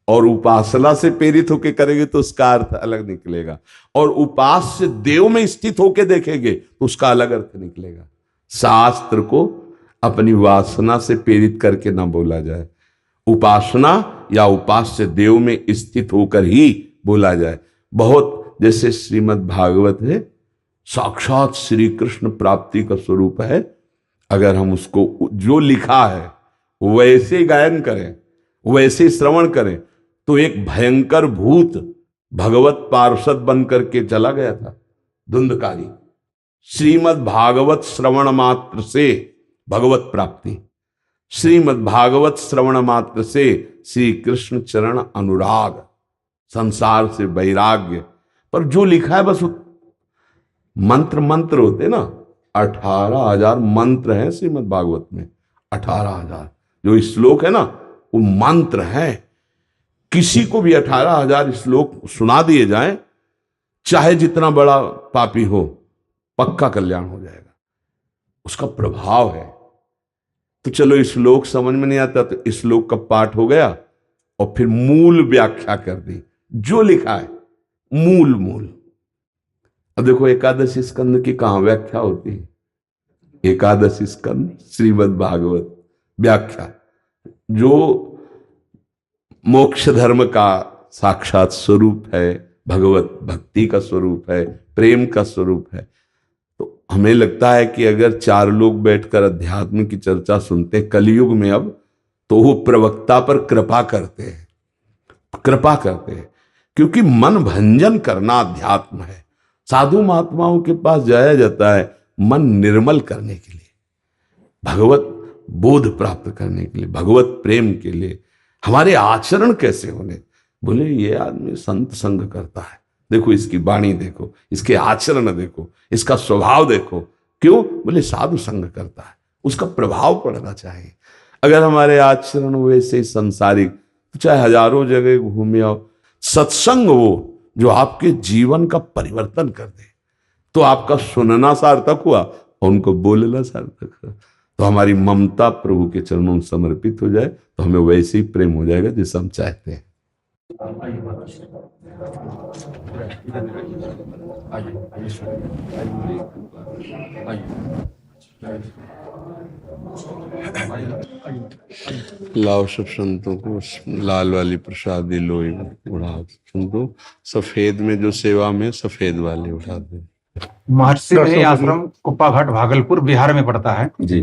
और उपासना से प्रेरित होकर करेंगे तो उसका अर्थ अलग निकलेगा, और उपास्य देव में स्थित होकर देखेंगे तो उसका अलग अर्थ निकलेगा। शास्त्र को अपनी वासना से प्रेरित करके ना बोला जाए, उपासना या उपास्य देव में स्थित होकर ही बोला जाए। बहुत जैसे श्रीमद् भागवत है, साक्षात श्री कृष्ण प्राप्ति का स्वरूप है। अगर हम उसको जो लिखा है वैसे गायन करें, वैसे श्रवण करें, तो एक भयंकर भूत भगवत पार्षद बन करके चला गया था, धुंधकारी। श्रीमद् भागवत श्रवण मात्र से भगवत प्राप्ति, श्रीमद् भागवत श्रवण मात्र से श्री कृष्ण चरण अनुराग, संसार से वैराग्य। पर जो लिखा है बस मंत्र मंत्र होते ना, 18,000 मंत्र हैं श्रीमद् भागवत में। 18,000 जो श्लोक है ना, वो मंत्र है। किसी को भी 18,000 श्लोक सुना दिए जाएं, चाहे जितना बड़ा पापी हो, पक्का कल्याण हो जाएगा। उसका प्रभाव है। तो चलो श्लोक समझ में नहीं आता तो श्लोक का पाठ हो गया और फिर मूल व्याख्या कर दी, जो लिखा है मूल मूल। अब देखो एकादशी स्कंद की कहां व्याख्या होती है? एकादशी स्कंद श्रीमद् भागवत व्याख्या, जो मोक्ष धर्म का साक्षात स्वरूप है, भगवत भक्ति का स्वरूप है, प्रेम का स्वरूप है। तो हमें लगता है कि अगर 4 लोग बैठकर अध्यात्म की चर्चा सुनते हैं कलयुग में अब, तो वो प्रवक्ता पर कृपा करते हैं, कृपा करते हैं, क्योंकि मन भंजन करना अध्यात्म है। साधु महात्माओं के पास जाया जाता है मन निर्मल करने के लिए, भगवत बोध प्राप्त करने के लिए, भगवत प्रेम के लिए। हमारे आचरण कैसे होने? बोले ये आदमी संत संग करता है, देखो इसकी वाणी देखो, इसके आचरण देखो, इसका स्वभाव देखो। क्यों? बोले साधु संग करता है, उसका प्रभाव पड़ना चाहिए। अगर हमारे आचरण वैसे ही संसारिक, तो चाहे हजारों जगह घूमे आओ, सत्संग वो जो आपके जीवन का परिवर्तन कर दे, तो आपका सुनना सार्थक हुआ और उनको बोलना सार्थक हुआ। तो हमारी ममता प्रभु के चरणों में समर्पित हो जाए तो हमें वैसे ही प्रेम हो जाएगा जैसे हम चाहते हैं। लाओ सब संतों को लाल वाली प्रसादी लोई उड़ा, संतों सफेद में जो सेवा में सफेद वाली उठा दे। महर्षि मणि आश्रम कुप्पा घाट भागलपुर बिहार में पड़ता है जी।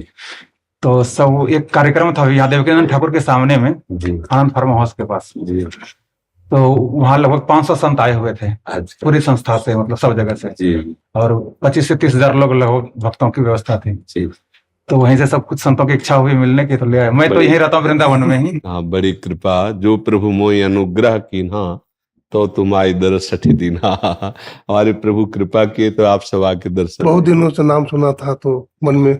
तो सब एक कार्यक्रम था यादव ठाकुर के सामने में जी। आनंद फार्म हाउस के पास जी। तो वहाँ लगभग 500 संत आए हुए थे पूरी संस्था से, मतलब सब जगह से जी। और 25 से 30 हजार लोग लगभग भक्तों की व्यवस्था थी जी। तो वहीं से सब कुछ संतों की इच्छा हुई मिलने की तो ले आए। मैं तो यहीं रहता हूँ वृंदावन में ही। हाँ, बड़ी कृपा जो प्रभु मोहि अनुग्रह की ना तो तुम्हारी दरस 60 दिन। हमारे प्रभु कृपा किए तो आप सब आके दर्शन। बहुत दिनों से नाम सुना था तो मन में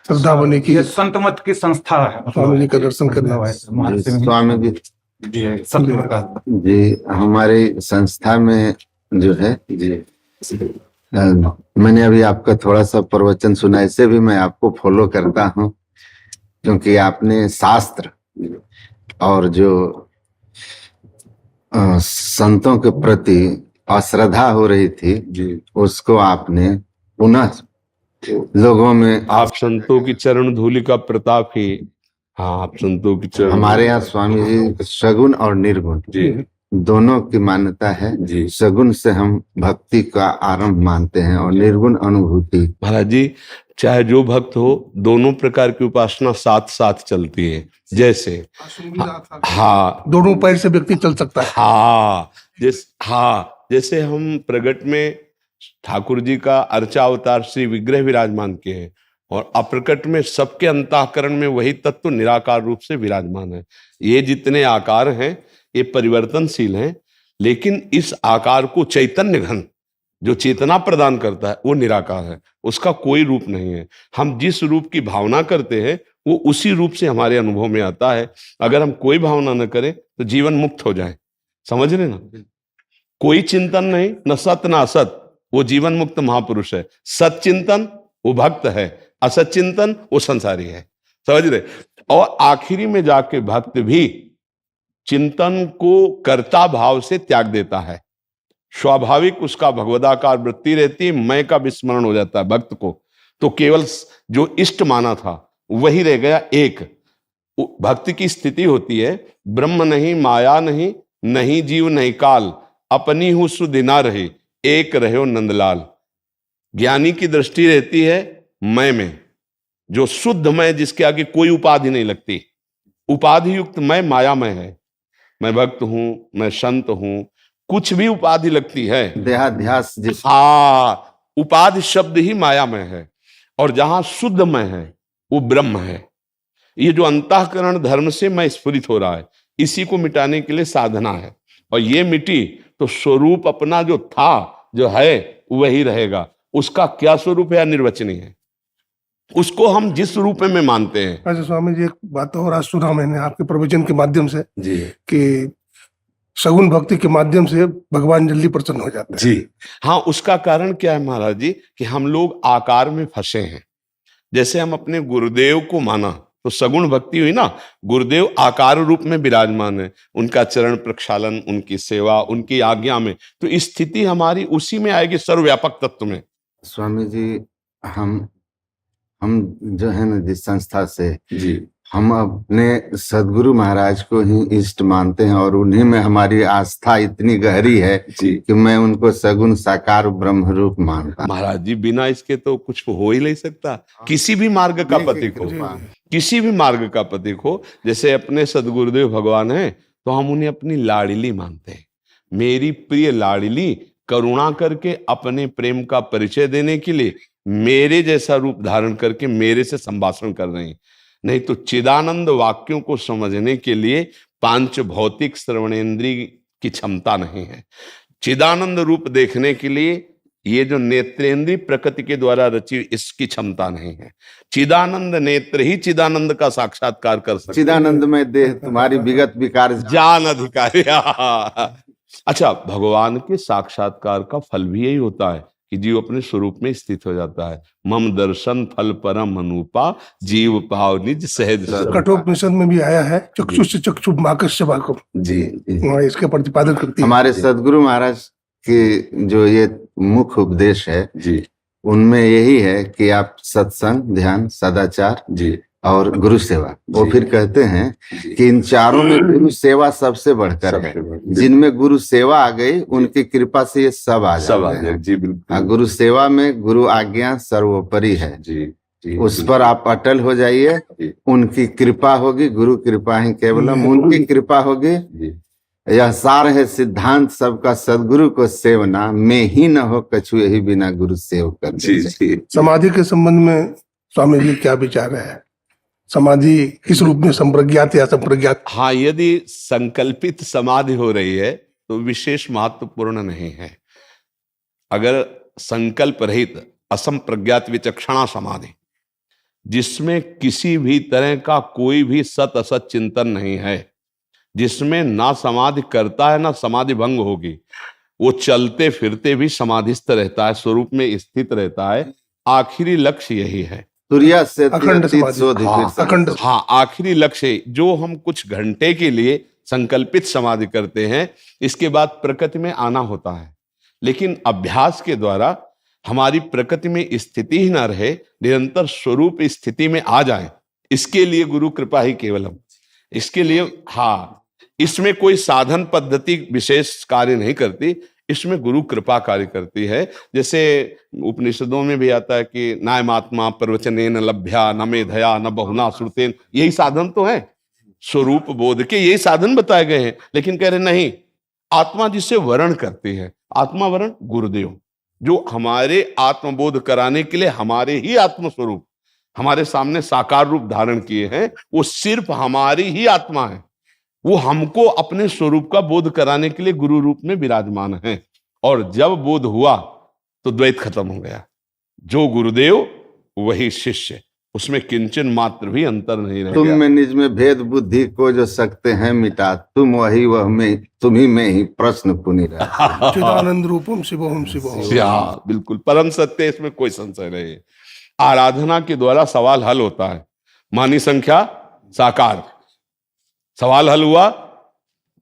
श्रद्धा बनी की ये संत मत की संस्था है, स्वामी जी का दर्शन करना है। महर्षि स्वामी जी जी सतगुरु का जी हमारी संस्था में जो है जी मैंने अभी आपका थोड़ा सा प्रवचन सुना, इससे भी मैं आपको फॉलो करता हूँ क्योंकि आपने शास्त्र और जो संतों के प्रति अश्रद्धा हो रही थी जी उसको आपने पुनः लोगों में, आप संतों की चरण धूलि का प्रताप ही, हाँ आप संतों की चरण, हमारे यहाँ स्वामी जी सगुण और निर्गुण जी दोनों की मान्यता है जी। सगुण से हम भक्ति का आरंभ मानते हैं और निर्गुण अनुभूति। महाराज जी चाहे जो भक्त हो, दोनों प्रकार की उपासना साथ साथ चलती है। जैसे हाँ दोनों पैर से व्यक्ति चल सकता है। हाँ जैसे हम प्रगट में ठाकुर जी का अर्चा अवतार श्री विग्रह विराजमान किए हैं और अप्रकट में सबके अंतःकरण में वही तत्व निराकार रूप से विराजमान है। ये जितने आकार हैं ये परिवर्तनशील हैं, लेकिन इस आकार को चैतन्य घन जो चेतना प्रदान करता है वो निराकार है, उसका कोई रूप नहीं है। हम जिस रूप की भावना करते हैं वो उसी रूप से हमारे अनुभव में आता है। अगर हम कोई भावना न करें तो जीवन मुक्त हो जाए, समझ रहे ना। कोई चिंतन नहीं, न सत न असत, वो जीवन मुक्त महापुरुष है। सत चिंतन वो भक्त है, असत चिंतन वो संसारी है, समझ रहे। और आखिरी में जाके भक्त भी चिंतन को कर्ता भाव से त्याग देता है, स्वाभाविक उसका भगवदाकार वृत्ति रहती है, मैं का विस्मरण हो जाता है भक्त को। तो केवल जो इष्ट माना था वही रह गया एक। भक्ति की स्थिति होती है ब्रह्म नहीं, माया नहीं, नहीं जीव नहीं काल, अपनी हूं सुध ना रहे, एक रहो नंदलाल। ज्ञानी की दृष्टि रहती है मैं में, जो शुद्ध मैं, जिसके आगे कोई उपाधि नहीं लगती। उपाधि युक्त मैं माया में है, मैं भक्त हूं, मैं संत हूं, कुछ भी उपाधि लगती है देहाध्यास जिस उपाधि शब्द ही माया में है। और जहां शुद्ध मैं है वो ब्रह्म है। ये जो अंतःकरण धर्म से मैं स्फुरित हो रहा है, इसी को मिटाने के लिए साधना है। और ये मिटी तो स्वरूप अपना जो था जो है वही रहेगा। उसका क्या स्वरूप है निर्वचनीय है, उसको हम जिस रूप में मानते हैं। अच्छा स्वामी जी, एक बात और आज सुना मैंने आपके प्रवचन के माध्यम से जी कि सगुण भक्ति के माध्यम से भगवान जल्दी प्रसन्न हो जाते हैं। जी हाँ, उसका कारण क्या है महाराज जी कि हम लोग आकार में फंसे हैं। जैसे हम अपने गुरुदेव को माना तो सगुण भक्ति हुई ना, गुरुदेव आकार रूप में विराजमान है, उनका चरण प्रक्षालन, उनकी सेवा, उनकी आज्ञा में, तो स्थिति हमारी उसी में आएगी, सर्वव्यापक तत्व में। स्वामी जी हम जो है ना जिस संस्था से जी हम अपने सदगुरु महाराज को ही इष्ट मानते हैं और उन्हीं में हमारी आस्था इतनी गहरी है जी कि मैं उनको सगुण साकार ब्रह्म रूप मानता हूं। महाराज जी बिना इसके तो कुछ हो ही नहीं सकता। किसी भी मार्ग का पथिक हो, किसी भी मार्ग का पथिक हो, जैसे अपने सदगुरुदेव भगवान हैं तो हम उन्हें अपनी लाडली मानते हैं। मेरी प्रिय लाडली करुणा करके अपने प्रेम का परिचय देने के लिए मेरे जैसा रूप धारण करके मेरे से संभाषण कर रहे हैं। नहीं तो चिदानंद वाक्यों को समझने के लिए पांच भौतिक श्रवणेन्द्रिय की क्षमता नहीं है। चिदानंद रूप देखने के लिए ये जो नेत्रेंद्रिय प्रकृति के द्वारा रची इसकी क्षमता नहीं है। चिदानंद नेत्र ही चिदानंद का साक्षात्कार कर सकते। चिदानंद में देह तुम्हारी विगत विकार जान अधिकारी। अच्छा, भगवान के साक्षात्कार का फल भी यही होता है कि जीव अपने स्वरूप में स्थित हो जाता है। मम दर्शन फल परम अनुपा, जीव पाव निज सहज। कठोपनिषद में भी आया है चक्षु से चक्षु माकस्य वाकम, जी वहाँ इसके प्रतिपादन करती है। हमारे सदगुरु महाराज के जो ये मुख्य उपदेश है जी उनमें यही है कि आप सत्संग, ध्यान, सदाचार जी और गुरु सेवा। वो जी। फिर कहते हैं कि इन चारों में गुरु सेवा सबसे बढ़कर है। जिनमें गुरु सेवा आ गई उनकी कृपा से ये सब आ जाते हैं। जी बिल्कुल। गुरु सेवा में गुरु आज्ञा सर्वोपरि है जी जी उस पर आप अटल हो जाइए। उनकी कृपा होगी, गुरु कृपा ही केवलम, उनकी कृपा होगी। यह सार है सिद्धांत सबका, सदगुरु को सेवना में ही न हो कछु, यही बिना गुरु सेव कर। जी जी समाधि के संबंध में स्वामी जी क्या विचार है? समाधि किस रूप में, संप्रज्ञात या संप्रज्ञात? हाँ, यदि संकल्पित समाधि हो रही है तो विशेष महत्वपूर्ण नहीं है। अगर संकल्प रहित असंप्रज्ञात विचक्षणा समाधि, जिसमें किसी भी तरह का कोई भी सत असत चिंतन नहीं है, जिसमें ना समाधि करता है ना समाधि भंग होगी, वो चलते फिरते भी समाधिस्थ रहता है, स्वरूप में स्थित रहता है। आखिरी लक्ष्य यही है। तुरिया से अखंड अतीत समाधि। शोधि हाँ, फिर अखंड। हाँ, आखिरी लक्ष्य जो हम कुछ घंटे के लिए संकल्पित समाधि करते हैं, इसके बाद प्रकृति में आना होता है। लेकिन अभ्यास के द्वारा हमारी प्रकृति में स्थिति ही ना रहे, निरंतर स्वरूप स्थिति में आ जाए, इसके लिए गुरु कृपा ही केवलम। इसके लिए हाँ, इसमें कोई साधन पद्धति विशेष कार्य नहीं करती, इसमें गुरु कृपा कार्य करती है। जैसे उपनिषदों में भी आता है कि नायमात्मा प्रवचनेन लभ्या न मेधया न बहुना श्रुतेन, यही साधन तो है, स्वरूप बोध के यही साधन बताए गए हैं। लेकिन कह रहे नहीं, आत्मा जिससे वर्ण करती है, आत्मा वर्ण गुरुदेव, जो हमारे आत्मबोध कराने के लिए हमारे ही आत्मस्वरूप हमारे सामने साकार रूप धारण किए हैं, वो सिर्फ हमारी ही आत्मा है। वो हमको अपने स्वरूप का बोध कराने के लिए गुरु रूप में विराजमान है। और जब बोध हुआ तो द्वैत खत्म हो गया। जो गुरुदेव वही शिष्य, उसमें किंचन मात्र भी अंतर नहीं रह तुम गया। में निज में भेद बुद्धि को जो सकते हैं मिटा, तुम वही वह में तुम्ही में ही प्रश्न पुनि रहा। चिदानंद रूपम शिवोहम शिवोहम। हाँ, बिल्कुल परम सत्य, इसमें कोई संशय नहीं है। आराधना के द्वारा सवाल हल होता है। मानी संख्या साकार, सवाल हल हुआ,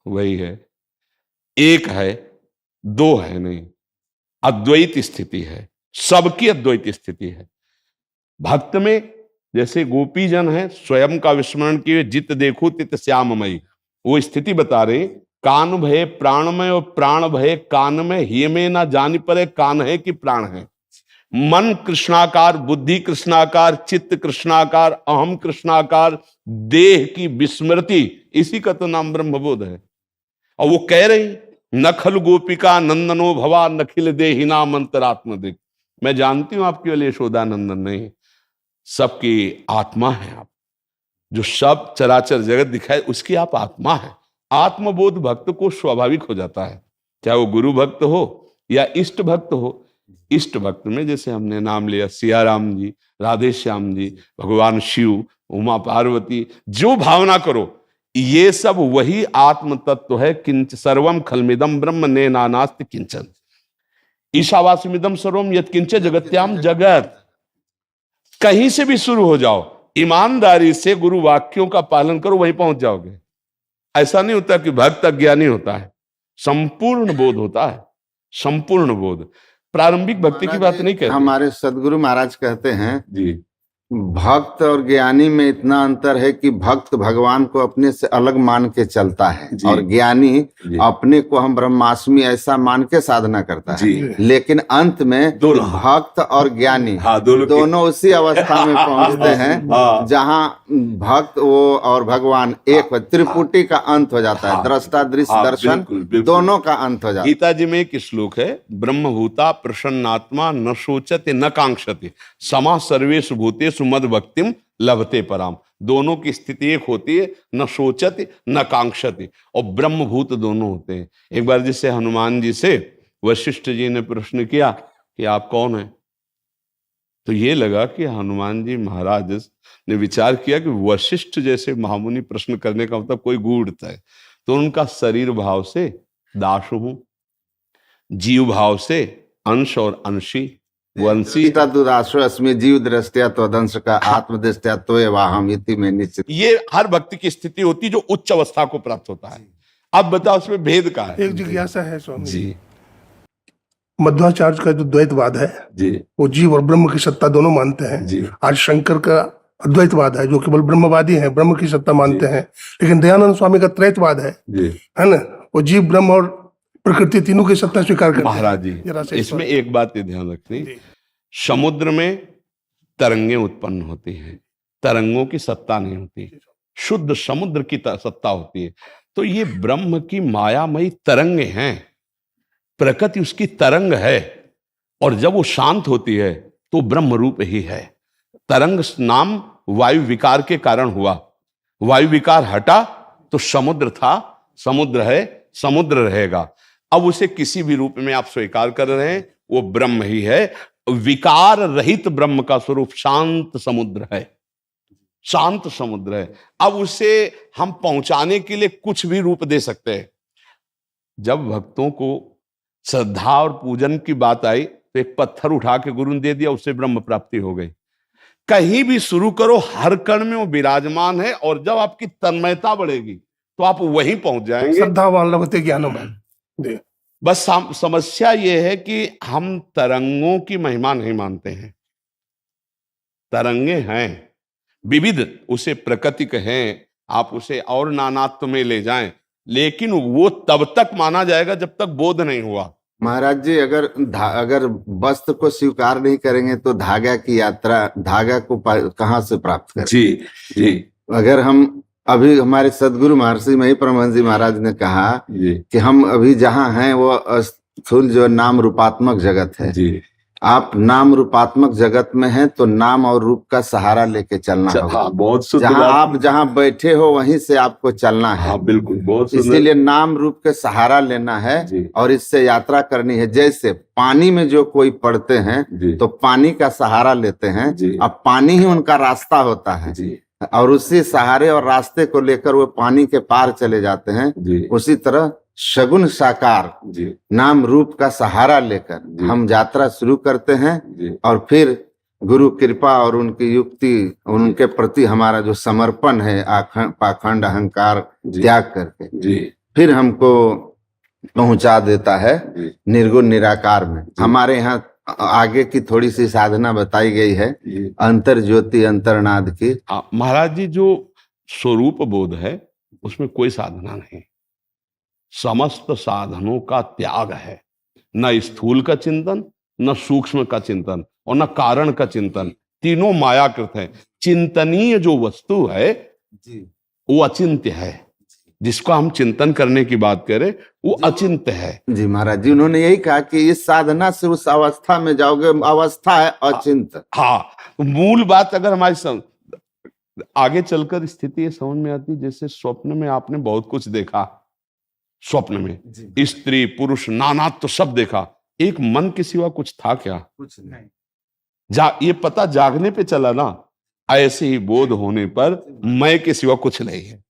वही है, एक है, दो है नहीं, अद्वैत स्थिति है, सबकी अद्वैत स्थिति है। भक्त में जैसे गोपी जन है, स्वयं का विस्मरण किए जित देखो तित श्याममयी, वो स्थिति बता रहे, कान भय प्राणमय और प्राण भय कान में, हिय में ना जान परे कान है कि प्राण है। मन कृष्णाकार, बुद्धि कृष्णाकार, चित्त कृष्णाकार, अहम कृष्णाकार, देह की विस्मृति, इसी का तो नाम ब्रह्मबोध है। और वो कह रही, नखल गोपिका नंदनो भवा नखिल देहिना मंतरात्म दिख। मैं जानती हूं आप केवल यशोदा नंदन नहीं, सबकी आत्मा है आप, जो सब चराचर जगत दिखाए उसकी आप आत्मा है। आत्मबोध भक्त को स्वाभाविक हो जाता है, चाहे वो गुरु भक्त हो या इष्ट भक्त हो। इष्ट भक्त में जैसे हमने नाम लिया सिया राम जी, राधे श्याम जी, भगवान शिव, उमा पार्वती, जो भावना करो, ये सब वही आत्म तत्व है। किंच सर्वम खलमिदम ब्रह्म ने नानास्ति किंचन, ईशावास्यमिदम सर्वम यत् किंच जगत्याम जगत। कहीं से भी शुरू हो जाओ, ईमानदारी से गुरु वाक्यों का पालन करो, वहीं पहुंच जाओगे। ऐसा नहीं होता कि भक्त अज्ञानी होता है, संपूर्ण बोध होता है, संपूर्ण बोध। प्रारंभिक भक्ति की बात नहीं कहते। हमारे सदगुरु महाराज कहते हैं जी, भक्त और ज्ञानी में इतना अंतर है कि भक्त भगवान को अपने से अलग मान के चलता है, और ज्ञानी अपने को हम ब्रह्मास्मि ऐसा मान के साधना करता है। लेकिन अंत में भक्त और ज्ञानी दोनों उसी अवस्था में पहुंचते हैं जहां भक्त वो और भगवान एक, त्रिपुटी का अंत हो जाता है। दृष्टा दृश्य दर्शन दोनों का अंत हो जाता है। गीता जी में एक श्लोक है, ब्रह्मभूता प्रसन्नात्मा न सोचते न कांक्षते समा सर्वेषु भूतेषु मद भक्तिम लभते पराम। दोनों की स्थिति एक होती है, न सोचते न कांक्षते, और ब्रह्मभूत दोनों होते हैं। एक बार जिससे हनुमान जी से वशिष्ठ जी ने प्रश्न किया कि आप कौन हैं, तो ये लगा कि हनुमान जी महाराज ने विचार किया कि वशिष्ठ जैसे महामुनि प्रश्न करने का मतलब कोई गूढ़ता है, तो उनका शरीर भाव से दास हूं, जीव भाव से अंश और अंशी, वंशी। तदुदासो अस्मि जीव दृष्टया तदंश का आत्म दृष्टया तो एवाहम इति में निश्चित। ये हर भक्ति की स्थिति होती है जो उच्च अवस्था को प्राप्त होता है। अब बताओ उसमें भेद का है। एक जिज्ञासा है स्वामी जी, मध्वाचार्य का जो द्वैतवाद है जी, वो जीव और ब्रह्म की सत्ता दोनों मानते हैं। जी, आज शंकर का अद्वैतवाद है जो केवल ब्रह्मवादी है, ब्रह्म की सत्ता मानते हैं। लेकिन दयानंद स्वामी का त्रैतवाद है ना, वो जीव ब्रह्म और प्रकृति तीनों की सत्ता स्वीकार करते हैं। महाराज जी, इसमें एक बात ये ध्यान रखनी, समुद्र में तरंगें उत्पन्न होती हैं, तरंगों की सत्ता नहीं होती, शुद्ध समुद्र की सत्ता होती है। तो ये ब्रह्म की मायामयी तरंगे हैं, प्रकृति उसकी तरंग है, और जब वो शांत होती है तो ब्रह्म रूप ही है। तरंग नाम वायु विकार के कारण हुआ, वायु विकार हटा तो समुद्र था, समुद्र है, समुद्र रहेगा। अब उसे किसी भी रूप में आप स्वीकार कर रहे हैं, वो ब्रह्म ही है। विकार रहित ब्रह्म का स्वरूप शांत समुद्र है। शांत समुद्र है। अब उसे हम पहुंचाने के लिए कुछ भी रूप दे सकते हैं। जब भक्तों को श्रद्धा और पूजन की बात आई तो एक पत्थर उठा के गुरु ने दे दिया, उससे ब्रह्म प्राप्ति हो गई। कहीं भी शुरू करो, हर कण में वो विराजमान है, और जब आपकी तन्मयता बढ़ेगी तो आप वहीं पहुंच जाएंगे। श्रद्धावान लगते ज्ञानवान। जी। बस समस्या ये है कि हम तरंगों की महिमा नहीं मानते हैं। तरंगे हैं विविध, उसे प्रकृतिक हैं, आप उसे और नानात्व में ले जाएं, लेकिन वो तब तक माना जाएगा जब तक बोध नहीं हुआ। महाराज जी, अगर वस्त्र को स्वीकार नहीं करेंगे तो धागा की यात्रा, धागा को कहाँ से प्राप्त करें? जी जी। अगर हम अभी, हमारे सदगुरु महर्षि मही परमहंस जी महाराज ने कहा कि हम अभी जहाँ हैं वो स्थूल जो नाम रूपात्मक जगत है जी। आप नाम रूपात्मक जगत में हैं तो नाम और रूप का सहारा लेके चलना होगा। बहुत जहाँ बैठे हो वहीं से आपको चलना है। हाँ, बिल्कुल, बहुत सुंदर। इसीलिए नाम रूप के सहारा लेना है और इससे यात्रा करनी है। जैसे पानी में जो कोई पड़ते हैं तो पानी का सहारा लेते हैं, अब पानी ही उनका रास्ता होता है और उसी सहारे और रास्ते को लेकर वो पानी के पार चले जाते हैं। उसी तरह शगुन साकार नाम रूप का सहारा लेकर हम यात्रा शुरू करते हैं और फिर गुरु कृपा और उनकी युक्ति, उनके प्रति हमारा जो समर्पण है, पाखंड अहंकार त्याग करके फिर हमको पहुंचा देता है निर्गुण निराकार में। हमारे यहाँ आगे की थोड़ी सी साधना बताई गई है, अंतर ज्योति अंतर्नाद की। महाराज जी, जो स्वरूप बोध है उसमें कोई साधना नहीं, समस्त साधनों का त्याग है। न स्थूल का चिंतन, न सूक्ष्म का चिंतन और न कारण का चिंतन, तीनों मायाकृत है। चिंतनीय जो वस्तु है वो अचिंत्य है, जिसको हम चिंतन करने की बात करें वो अचिंत्य है। जी महाराज जी, उन्होंने यही कहा कि इस साधना से उस अवस्था में जाओगे, अवस्था है अचिंत। हाँ, मूल बात अगर हमारी आगे चलकर स्थिति ये समझ में आती, जैसे स्वप्न में आपने बहुत कुछ देखा, स्वप्न में स्त्री पुरुष नाना तो सब देखा, एक मन के सिवा कुछ था क्या? कुछ नहीं। ये पता जागने पे चला ना, ऐसे ही बोध होने पर मैं के सिवा कुछ नहीं है।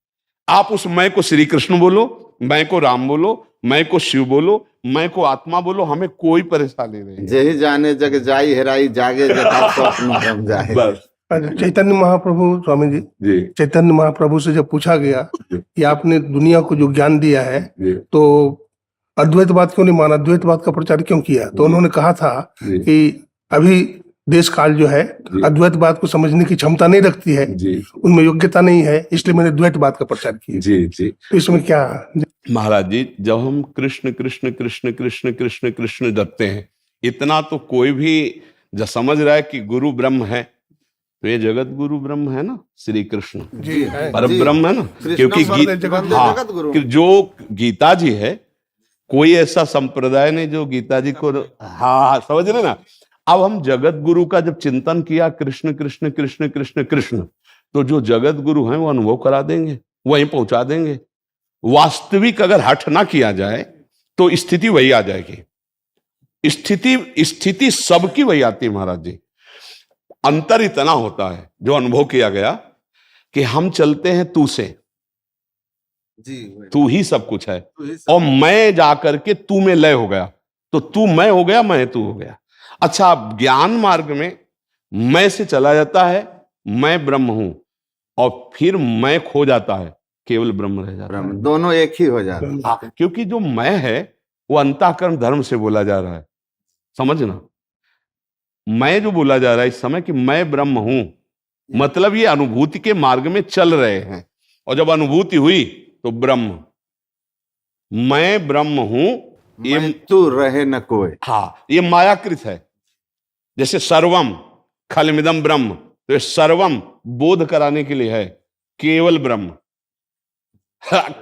आप उस मैं को श्री कृष्ण बोलो, मैं को राम बोलो, मैं को शिव बोलो, मैं को आत्मा बोलो, हमें कोई परेशानी नहीं। जही जाने जग जाई हेराई, जागे जता स्वप्न रम जाए। बस। चैतन्य महाप्रभु स्वामी जी, चैतन्य महाप्रभु से जब पूछा गया कि आपने दुनिया को जो ज्ञान दिया है तो अद्वैतवाद क्यों नहीं माना, अद्वैतवाद का प्रचार क्यों किया? तो उन्होंने कहा था कि अभी देश काल जो है अद्वैतवाद को समझने की क्षमता नहीं रखती है, उनमें योग्यता नहीं है, इसलिए मैंने द्वैतवाद का प्रचार किया। तो इसमें क्या महाराज जी, जब हम कृष्ण कृष्ण कृष्ण कृष्ण कृष्ण कृष्ण जपते हैं, इतना तो कोई भी जो समझ रहा है कि गुरु ब्रह्म है, तो ये जगत गुरु ब्रह्म है ना, श्री कृष्ण पर ब्रह्म है ना, क्योंकि जो गीता जी है, कोई ऐसा संप्रदाय नहीं जो गीता जी को हाँ समझ रहे ना। अब हम जगत गुरु का जब चिंतन किया, कृष्ण कृष्ण कृष्ण कृष्ण कृष्ण, तो जो जगत गुरु हैं वो अनुभव करा देंगे, वहीं पहुंचा देंगे। वास्तविक अगर हठ ना किया जाए तो स्थिति वही आ जाएगी। स्थिति सबकी वही आती है महाराज जी। अंतर इतना होता है जो अनुभव किया गया कि हम चलते हैं तू से, तू ही सब कुछ है, और मैं जाकर के तू में लय हो गया, तो तू मैं हो गया, मैं तू हो गया। अच्छा, ज्ञान मार्ग में मैं से चला जाता है, मैं ब्रह्म हूं, और फिर मैं खो जाता है, केवल ब्रह्म रह जाता है। दोनों एक ही हो जाते हैं, क्योंकि जो मैं है वो अंतःकरण धर्म से बोला जा रहा है। समझना, मैं जो बोला जा रहा है इस समय कि मैं ब्रह्म हूं, मतलब ये अनुभूति के मार्ग में चल रहे हैं, और जब अनुभूति हुई तो ब्रह्म, मैं ब्रह्म हूं, ये तू रहे न कोई। हाँ, ये मायाकृत है। जैसे सर्वम खलमिदम ब्रह्म, तो ये सर्वम बोध कराने के लिए है, केवल ब्रह्म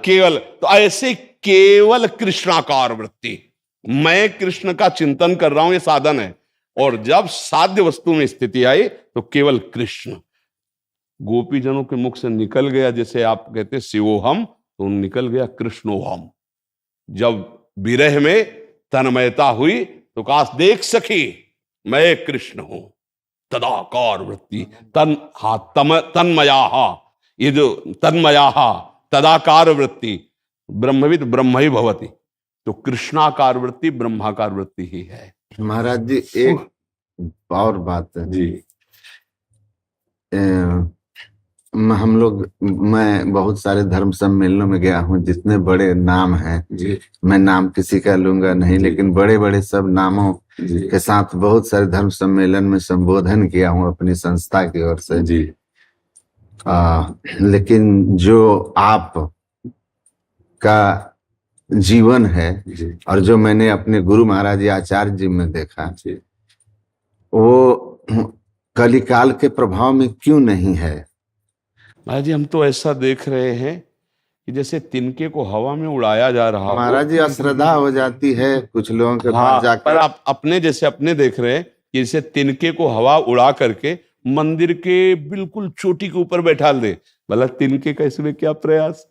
केवल। तो ऐसे केवल कृष्णाकार वृत्ति, मैं कृष्ण का चिंतन कर रहा हूं, ये साधन है। और जब साध्य वस्तु में स्थिति आई तो केवल कृष्ण गोपीजनों के मुख से निकल गया, जैसे आप कहते शिवोहम, तो निकल गया कृष्णोहम। जब विरह में तन्मयता हुई तो काश देख सखी मैं कृष्ण हूं, तदाकार वृत्ति, तन्मयाहा, ये जो तन्मयाहा तदाकार वृत्ति, ब्रह्मविद ब्रह्म ही भवति, तो कृष्णाकार वृत्ति ब्रह्माकार वृत्ति ही है। महाराज जी एक और बात है जी। हम लोग, मैं बहुत सारे धर्म सम्मेलनों में गया हूँ, जितने बड़े नाम हैं जी। मैं नाम किसी का लूंगा नहीं, लेकिन बड़े बड़े सब नामों के साथ बहुत सारे धर्म सम्मेलन में संबोधन किया हूँ अपनी संस्था की ओर से जी। लेकिन जो आप का जीवन है और जो मैंने अपने गुरु महाराज जी आचार्य जी में देखा, वो कलिकाल के प्रभाव में क्यों नहीं है? महाराज जी, हम तो ऐसा देख रहे हैं कि जैसे तिनके को हवा में उड़ाया जा रहा हो। महाराज जी अश्रद्धा हो जाती है कुछ लोगों के हाँ, पास जाकर। पर आप अपने जैसे अपने देख रहे हैं कि जैसे तिनके को हवा उड़ा करके मंदिर के बिल्कुल चोटी के ऊपर बैठा दे, भला तिनके का इसमें क्या प्रयास?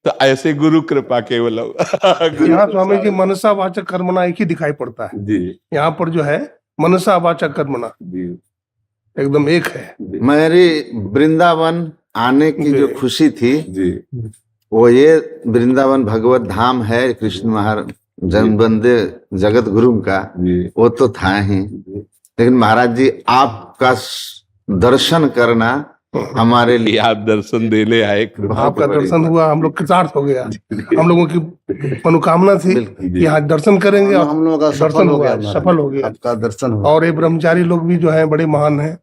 तो ऐसे गुरु कृपा केवल यहाँ स्वामी जी मनसा वाचक कर्मणा एक ही दिखाई पड़ता है जी। यहाँ पर जो है मनसा वाचक कर्मणा एकदम एक है। मेरी वृंदावन आने की जो खुशी थी जी। वो ये वृंदावन भगवत धाम है, कृष्ण महाराज जनबंदे जगत गुरु का, वो तो था ही, लेकिन महाराज जी आपका दर्शन करना हमारे लिए, आप दर्शन देने आए, आपका दर्शन हुआ, हम लोग कृतार्थ हो गया। हम लोगों की मनोकामना थी कि यहाँ दर्शन करेंगे, और हम लोगों का दर्शन हुआ, सफल हो गया। आपका दर्शन हुआ। और ये ब्रह्मचारी लोग भी जो है बड़े महान हैं,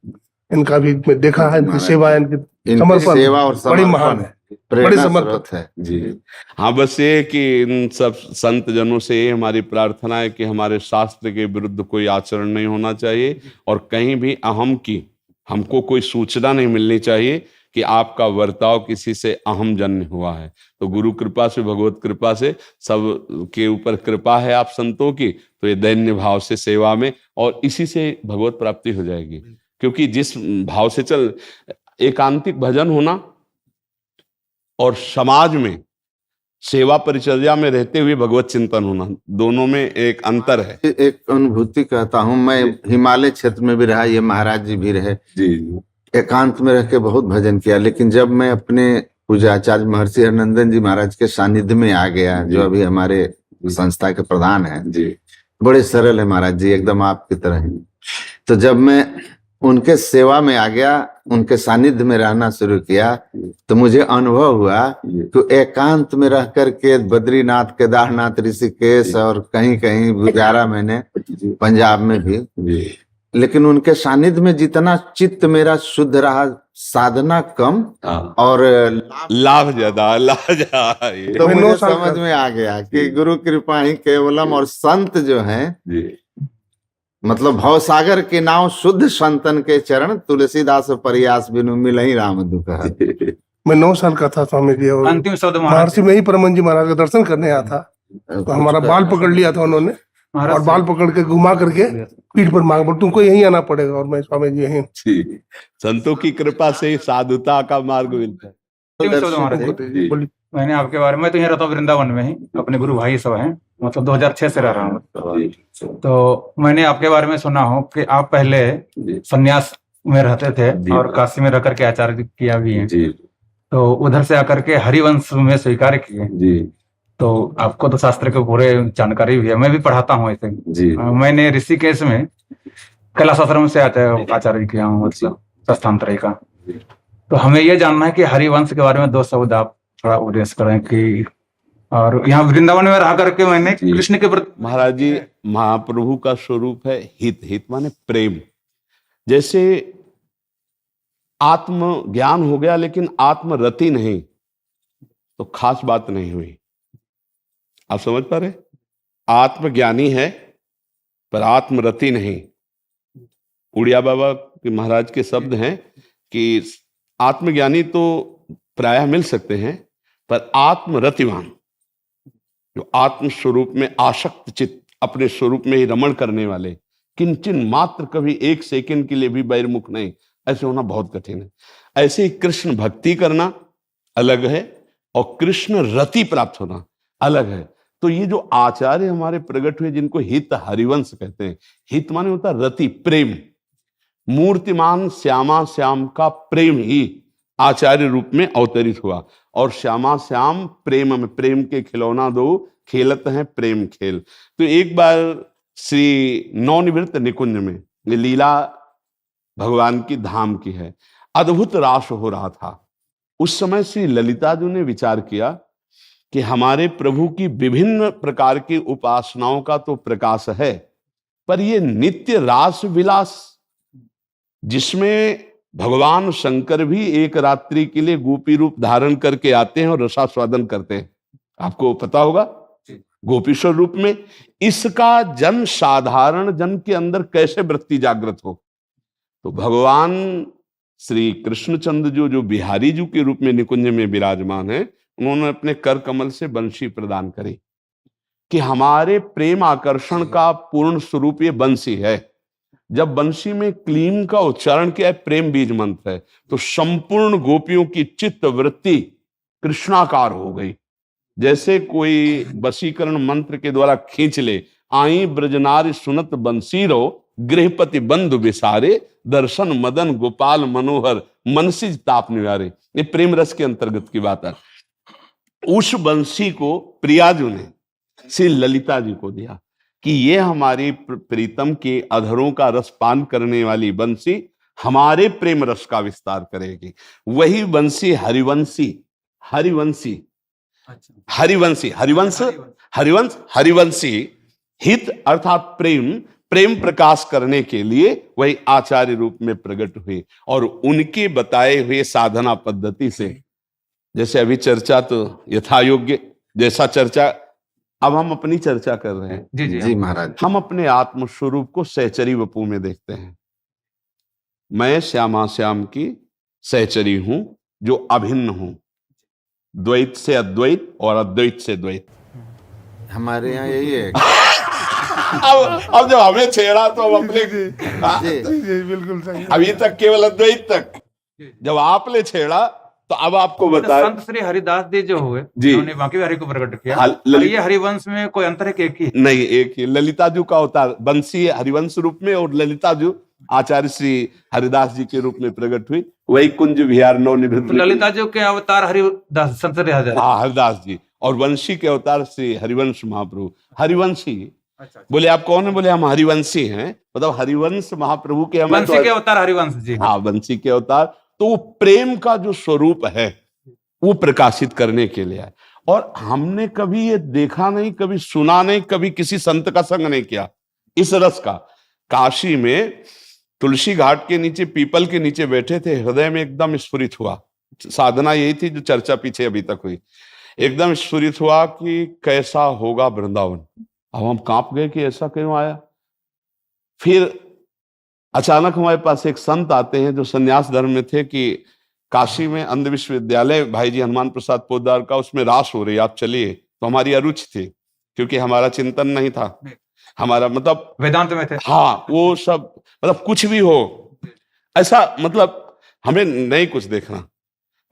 इनका भी मैं देखा है, इनकी सेवा है, इनकी इनकी समर्पण सेवा और बड़ी महान है, बड़ी प्रेरणा समर्पण स्रोत है जी। हाँ, बस ये कि इन सब संत जनों से ये हमारी प्रार्थना है कि हमारे शास्त्र के विरुद्ध कोई आचरण नहीं होना चाहिए, और कहीं भी अहम की हमको कोई सूचना नहीं मिलनी चाहिए कि आपका वर्ताव किसी से अहम जन्य हुआ है। तो गुरु कृपा से, भगवत कृपा से, सब के ऊपर कृपा है आप संतों की, तो ये दैन्य भाव से सेवा में, और इसी से भगवत प्राप्ति हो जाएगी। क्योंकि जिस भाव से चल, एकांतिक भजन होना और समाज में सेवा परिचर्या में रहते हुए भगवत चिंतन होना, दोनों में एक अंतर है। एक अनुभूति कहता हूँ, मैं हिमालय क्षेत्र में भी रहा, ये महाराज जी भी रहे जी। एकांत में रह के बहुत भजन किया, लेकिन जब मैं अपने पूजा आचार्य महर्षि हरनंदन जी महाराज के सानिध्य में आ गया, जो अभी हमारे संस्था के प्रधान हैं जी, बड़े सरल है महाराज जी, एकदम आपकी तरह ही। तो जब मैं उनके सेवा में आ गया, उनके सानिध्य में रहना शुरू किया, तो मुझे अनुभव हुआ कि एकांत में रह करके बद्रीनाथ, केदारनाथ, ऋषिकेश और कहीं कहीं गुजारा मैंने, पंजाब में भी, लेकिन उनके सानिध्य में जितना चित्त मेरा शुद्ध रहा, साधना कम और लाभ ज्यादा, लाभ ज्यादा। तो मुझे समझ में आ गया कि गुरु कृपा ही केवलम, और संत जो हैं, मतलब भवसागर के नाव शुद्ध संतन के चरण, तुलसीदास प्रयास बिनु मिलहि राम दुख। मैं 9 साल का था स्वामी जी, और अंतिम शब्द महर्षि में ही परमन जी महाराज का दर्शन करने आया था, तो हमारा बाल पकड़ लिया था उन्होंने, और बाल पकड़ के घुमा करके पीठ पर मांग बोल, तुमको यहीं आना पड़ेगा, और मैं स्वामी जी यहीं। संतों की कृपा से साधुता का मार्ग मिलता है। अंतिम शब्द महाराज जी, बोलिए। मैंने आपके बारे में, तो यहाँ रहता हूँ वृंदावन में ही, अपने गुरु भाई सब हैं, मतलब 2006 से रह रहा हूँ। तो मैंने आपके बारे में सुना हो कि आप पहले संन्यास में रहते थे और काशी में रह करके आचार्य किया भी है, तो उधर से आकर के हरिवंश में स्वीकार किए। तो आपको तो शास्त्र के पूरे जानकारी भी है, मैं भी पढ़ाता हूँ ऐसे। मैंने ऋषिकेश में कैलाश आश्रम से आचार्य किया हूँ, मतलब प्रस्थानत्रय का। तो हमें ये जानना है कि हरिवंश के बारे में 2 शब्द आप थोड़ा उपदेश करें कि, और यहाँ वृंदावन में रह करके मैंने कृष्ण के प्रति। महाराज जी, महाप्रभु का स्वरूप है हित। हित माने प्रेम। जैसे आत्म ज्ञान हो गया लेकिन आत्मरति नहीं, तो खास बात नहीं हुई। आप समझ पा रहे? आत्मज्ञानी है पर आत्मरति नहीं। उड़िया बाबा के महाराज के शब्द हैं कि आत्मज्ञानी तो प्रायः मिल सकते हैं, पर आत्मरतिवान, जो आत्म स्वरूप में आसक्त चित्त, अपने स्वरूप में ही रमण करने वाले, किंचन मात्र कभी 1 सेकंड के लिए भी बहिर्मुख नहीं, ऐसे होना बहुत कठिन है। ऐसे ही कृष्ण भक्ति करना अलग है और कृष्ण रति प्राप्त होना अलग है। तो ये जो आचार्य हमारे प्रकट हुए, जिनको हित हरिवंश कहते हैं, हित माने होता रति, प्रेम। मूर्तिमान श्यामा श्याम का प्रेम ही आचार्य रूप में अवतरित हुआ। और श्यामा श्याम प्रेम में, प्रेम के खिलौना दो खेलत हैं प्रेम खेल। तो एक बार श्री नवनिवृत्त निकुंज में, ये लीला भगवान की धाम की है, अद्भुत रास हो रहा था। उस समय श्री ललिता जी ने विचार किया कि हमारे प्रभु की विभिन्न प्रकार की उपासनाओं का तो प्रकाश है, पर ये नित्य रास विलास जिसमें भगवान शंकर भी एक रात्रि के लिए गोपी रूप धारण करके आते हैं और रसास्वादन करते हैं, आपको पता होगा, गोपीश्वर रूप में, इसका जन साधारण जन के अंदर कैसे वृत्ति जागृत हो। तो भगवान श्री कृष्णचंद्र जो बिहारी जी के रूप में निकुंज में विराजमान है, उन्होंने अपने कर कमल से बंशी प्रदान करी कि हमारे प्रेम आकर्षण का पूर्ण स्वरूप ये बंसी है। जब बंसी में क्लीम का उच्चारण किया है, प्रेम बीज मंत्र है, तो संपूर्ण गोपियों की चित्त वृत्ति कृष्णाकार हो गई। जैसे कोई वशीकरण मंत्र के द्वारा खींच ले, आई ब्रजनारी सुनत बंसीरो गृहपति बंधु विसारे दर्शन मदन गोपाल मनोहर मनसिज ताप निवारे। ये प्रेम रस के अंतर्गत की बात है। उस बंसी को प्रियाजू ने श्री ललिता जी को दिया कि ये हमारी प्रीतम के अधरों का रस पान करने वाली बंसी हमारे प्रेम रस का विस्तार करेगी। वही बंसी हरिवंशी, हरिवंशी, हरिवंशी, हरिवंश, हरिवंश, हरिवंशी हित अर्थात प्रेम, प्रेम प्रकाश करने के लिए वही आचार्य रूप में प्रकट हुए और उनके बताए हुए साधना पद्धति से, जैसे अभी चर्चा तो यथा योग्य जैसा चर्चा, अब हम अपनी चर्चा कर रहे हैं। जी जी जी महाराज। हम अपने आत्म स्वरूप को सहचरी वपू में देखते हैं। मैं श्यामा श्याम की सहचरी हूं जो अभिन्न हूं, द्वैत से अद्वैत और अद्वैत से द्वैत। हमारे यहाँ यही है। अब जब हमें छेड़ा तो हम अपने बिल्कुल सही। अभी तक केवल अद्वैत तक, जब आपने छेड़ा तो अब आपको बता। संत श्री हरिदास जी जो हुए, जी, उन्होंने बाकी हरि को प्रकट किया। हाँ, और ये हरिवंश में कोई अंतर है कि एक ही? नहीं, एक ही। ललिता जी का अवतार बंसी हरिवंश रूप में और ललिता जी आचार्य श्री हरिदास जी के रूप में प्रकट हुई। वही कुंज विहार नवनिवृत्त, तो ललिता जी के अवतार हरिदास, संत श्री हरिदास जी, और वंशी के अवतार श्री हरिवंश महाप्रभु। हरिवंशी अच्छा। बोले आप कौन है? बोले हम हरिवंशी हैं, मतलब हरिवंश महाप्रभु के। वंशी के अवतार हरिवंश जी। हाँ, वंशी के अवतार। तो वो प्रेम का जो स्वरूप है वो प्रकाशित करने के लिए है। और हमने कभी ये देखा नहीं, कभी सुना नहीं, कभी किसी संत का संग नहीं किया इस रस का। काशी में तुलसी घाट के नीचे, पीपल के नीचे बैठे थे, हृदय में एकदम स्फुरित हुआ, साधना यही थी जो चर्चा पीछे अभी तक हुई, एकदम स्फुरित हुआ कि कैसा होगा वृंदावन। अब हम कांप गए कि ऐसा क्यों आया। फिर अचानक हमारे पास एक संत आते हैं जो संन्यास धर्म में थे कि काशी में अंध विश्वविद्यालय भाई जी हनुमान प्रसाद पोद्दार का, उसमें रास हो रही, आप चलिए। तो हमारी अरुचि थी, क्योंकि हमारा चिंतन नहीं था, हमारा मतलब वेदांत में थे। हाँ, वो सब मतलब कुछ भी हो ऐसा, मतलब हमें नहीं कुछ देखना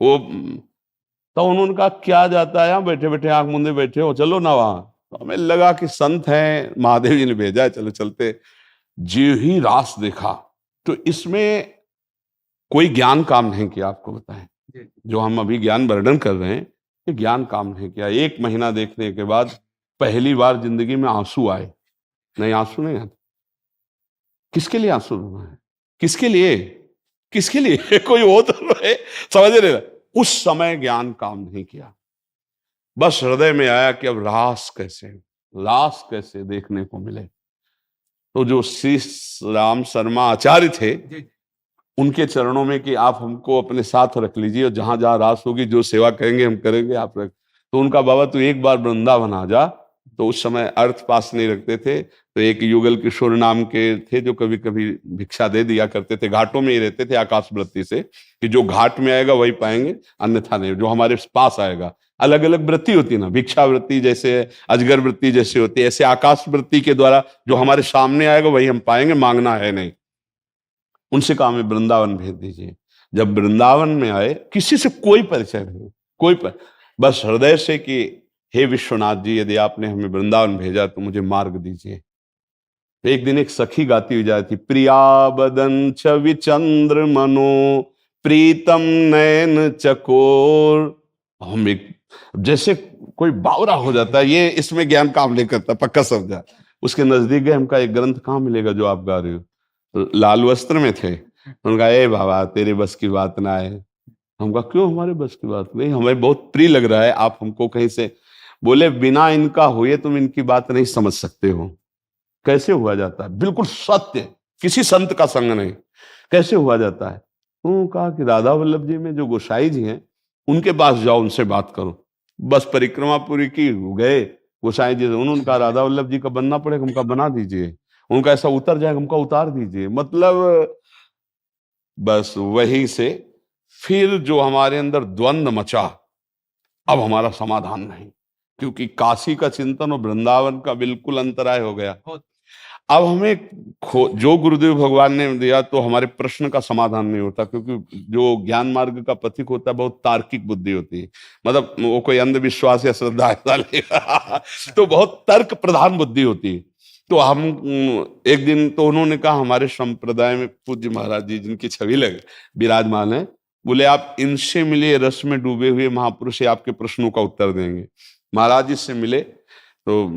वो। तो उन्होंने कहा क्या जाता है, यहाँ बैठे बैठे आंख मूंदे बैठे हो, चलो ना वहां। तो हमें लगा कि संत हैं, महादेव जी ने भेजा है, चलो चलते। जो ही रास देखा तो इसमें कोई ज्ञान काम नहीं किया, आपको बताएं। जो हम अभी ज्ञान वर्णन कर रहे हैं, ये ज्ञान काम नहीं किया। 1 महीना देखने के बाद पहली बार जिंदगी में आंसू आए। नहीं, आंसू नहीं आते। किसके लिए आंसू रोना है? किसके लिए? किसके लिए? कोई हो तो रहे, समझ रहे। उस समय ज्ञान काम नहीं किया, बस हृदय में आया कि अब रास कैसे देखने को मिले। तो जो श्री राम शर्मा आचार्य थे, उनके चरणों में कि आप हमको अपने साथ रख लीजिए और जहां जहां रास होगी जो सेवा करेंगे हम करेंगे, आप रख। तो उनका बाबा तू एक बार वृंदावन आ जा। तो उस समय अर्थ पास नहीं रखते थे, तो एक युगल किशोर नाम के थे जो कभी कभी भिक्षा दे दिया करते थे। घाटों में ही रहते थे आकाश वृत्ति से, कि जो घाट में आएगा वही पाएंगे, अन्यथा नहीं। जो हमारे पास आएगा, अलग अलग वृत्ति होती ना, भिक्षा वृत्ति जैसे, अजगर वृत्ति जैसे होती है, ऐसे आकाश वृत्ति के द्वारा जो हमारे सामने आएगा वही हम पाएंगे, मांगना है नहीं। उनसे कहा हमें वृंदावन भेज दीजिए। जब वृंदावन में आए, किसी से कोई परिचय नहीं, बस हृदय से कि हे विश्वनाथ जी, यदि आपने हमें वृंदावन भेजा तो मुझे मार्ग दीजिए। एक दिन एक सखी गाती हुई जाती, प्रिया बदन छवि चंद्र मनो प्रीतम नयन चकोर। हम एक जैसे कोई बावरा हो जाता है, ये इसमें ज्ञान काम नहीं करता, पक्का समझा। उसके नजदीक गए, हमका एक ग्रंथ कहाँ मिलेगा जो आप गा रहे हो? तो लाल वस्त्र में थे। उनका ए बाबा तेरे बस की बात ना है। हमका क्यों हमारे बस की बात नहीं, हमें बहुत प्रिय लग रहा है, आप हमको कहीं से। बोले बिना इनका हुए तुम इनकी बात नहीं समझ सकते हो। कैसे हुआ जाता है? बिल्कुल सत्य, किसी संत का संग नहीं। कैसे हुआ जाता है? उन्होंने कहा कि राधा वल्लभ जी में जो गोसाई जी हैं उनके पास जाओ, उनसे बात करो। बस परिक्रमा पूरी की, गए गोसाई जी से, उन्होंने कहा राधा वल्लभ जी का बनना पड़ेगा, उनका बना दीजिए। उनका ऐसा उतर जाएगा, उनका उतार दीजिए। मतलब बस वही से फिर जो हमारे अंदर द्वंद्व मचा, अब हमारा समाधान नहीं, क्योंकि काशी का चिंतन और वृंदावन का बिल्कुल अंतराय हो गया। अब हमें जो गुरुदेव भगवान ने दिया तो हमारे प्रश्न का समाधान नहीं होता, क्योंकि जो ज्ञान मार्ग का पथिक होता है बहुत तार्किक बुद्धि होती है। मतलब वो कोई अंधविश्वास या श्रद्धा ऐसा लेगा तो बहुत तर्क प्रधान बुद्धि होती है। तो हम एक दिन तो उन्होंने कहा, हमारे संप्रदाय में पूज्य महाराज जी जिनकी छवि लग विराजमान है, बोले आप इनसे मिले, रस में डूबे हुए महापुरुष आपके प्रश्नों का उत्तर देंगे। महाराज जी से मिले तो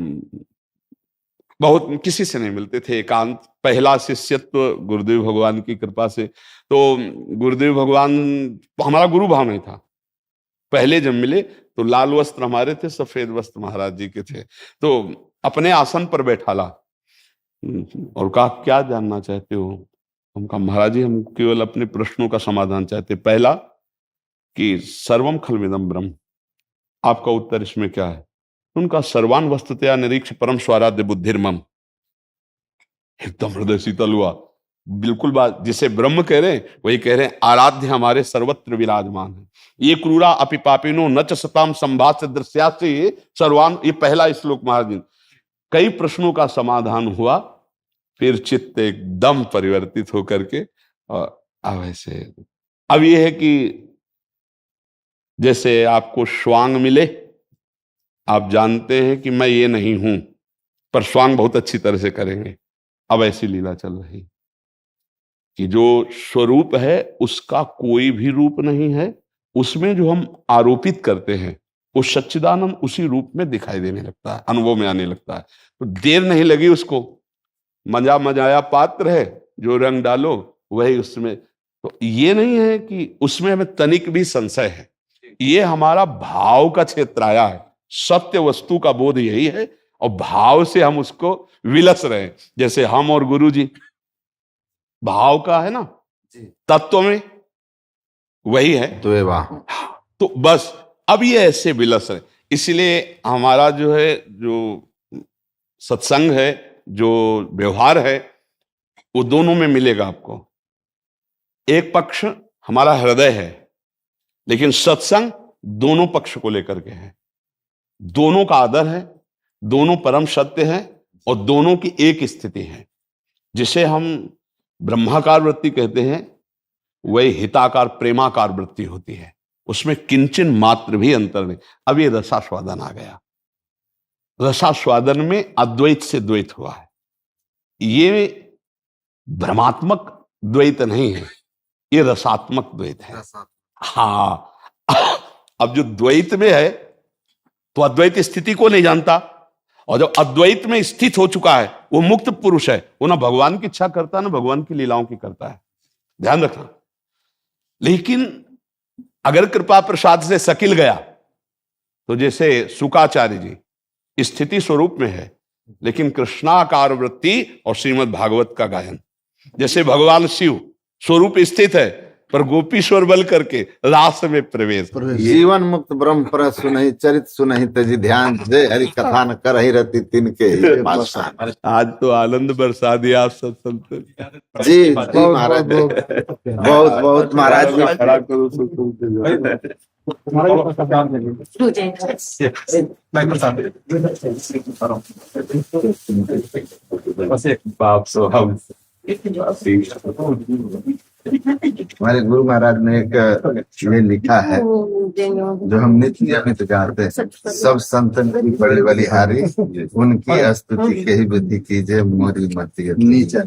बहुत किसी से नहीं मिलते थे, एकांत। पहला शिष्यत्व गुरुदेव भगवान की कृपा से, तो गुरुदेव भगवान हमारा गुरु भाव नहीं था। पहले जब मिले तो लाल वस्त्र हमारे थे, सफेद वस्त्र महाराज जी के थे। तो अपने आसन पर बैठाला और कहा क्या जानना चाहते हो? हम कहा महाराज जी हम केवल अपने प्रश्नों का समाधान चाहते। पहला कि सर्वम खलविदम ब्रह्म, आपका उत्तर इसमें क्या है? उनका सर्वान वस्तुतया निरीक्ष परम स्वाराध्य बुद्धिर्मम। एकदम हृदय शीतल हुआ। बिल्कुल बात जिसे ब्रह्म कह रहे हैं वही कह रहे हैं, आराध्य हमारे सर्वत्र विराजमान है। ये क्रूरा अपि पापिनो न च सताम संभाष्य दृश्यासि सर्वान, ये पहला श्लोक महाराज जी। कई प्रश्नों का समाधान हुआ, फिर चित्त एकदम परिवर्तित होकर के। और अब ऐसे, अब ये है कि जैसे आपको श्वांग मिले, आप जानते हैं कि मैं ये नहीं हूं, पर श्वांग बहुत अच्छी तरह से करेंगे। अब ऐसी लीला चल रही कि जो स्वरूप है उसका कोई भी रूप नहीं है, उसमें जो हम आरोपित करते हैं वो सच्चिदानंद उसी रूप में दिखाई देने लगता है, अनुभव में आने लगता है। तो देर नहीं लगी उसको। मजा मजाया पात्र है, जो रंग डालो वही उसमें। तो ये नहीं है कि उसमें हमें तनिक भी संशय है, ये हमारा भाव का क्षेत्र आया है। सत्य वस्तु का बोध यही है और भाव से हम उसको विलस रहे हैं। जैसे हम और गुरु जी भाव का है ना, तत्व में वही है तो बस अब ये ऐसे विलस है। इसलिए हमारा जो है, जो सत्संग है, जो व्यवहार है, वो दोनों में मिलेगा आपको। एक पक्ष हमारा हृदय है, लेकिन सत्संग दोनों पक्ष को लेकर के है। दोनों का आदर है, दोनों परम सत्य है और दोनों की एक स्थिति है। जिसे हम ब्रह्माकार वृत्ति कहते हैं, वही हिताकार प्रेमाकार वृत्ति होती है। उसमें किंचन मात्र भी अंतर नहीं। अब ये रसास्वादन आ गया। रसास्वादन में अद्वैत से द्वैत हुआ है। ये भ्रमात्मक द्वैत नहीं है, ये रसात्मक द्वैत है। हाँ, अब जो द्वैत में है तो अद्वैत स्थिति को नहीं जानता, और जब अद्वैत में स्थित हो चुका है वो मुक्त पुरुष है। वो ना भगवान की इच्छा करता है ना भगवान की लीलाओं की करता है, ध्यान रखना। लेकिन अगर कृपा प्रसाद से सकिल गया तो जैसे शुकाचार्य जी स्थिति स्वरूप में है, लेकिन कृष्णाकार वृत्ति और श्रीमद् भागवत का गायन। जैसे भगवान शिव स्वरूप स्थित है, पर गोपीश्वर बल करके रास में प्रवेश। जीवन मुक्त ब्रह्म पर सुनहि चरित सुनहि तजी ध्यान, जय हरि कथा न करहि रति तिनके पाषाण। आज तो आनंद बरसा दिया आप सब संत जी जी महाराज, बहुत बहुत महाराज जी। खड़ा करो सो सुनते जाओ। बस एक बाप सो हम हमारे गुरु महाराज ने एक ये लिखा है जो हम नित्य नियमित गाते हैं, सब संतन की बड़ी बलिहारी, उनकी स्तुति के ही बुद्धि कीजिए, मोरी मती नीचे।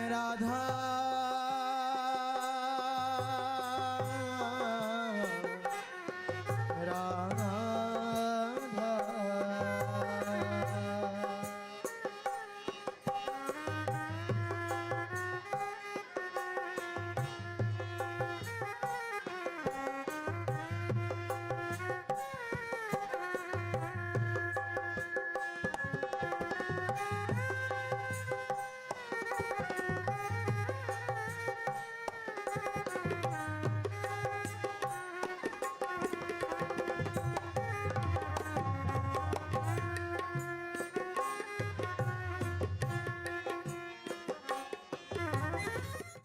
राधा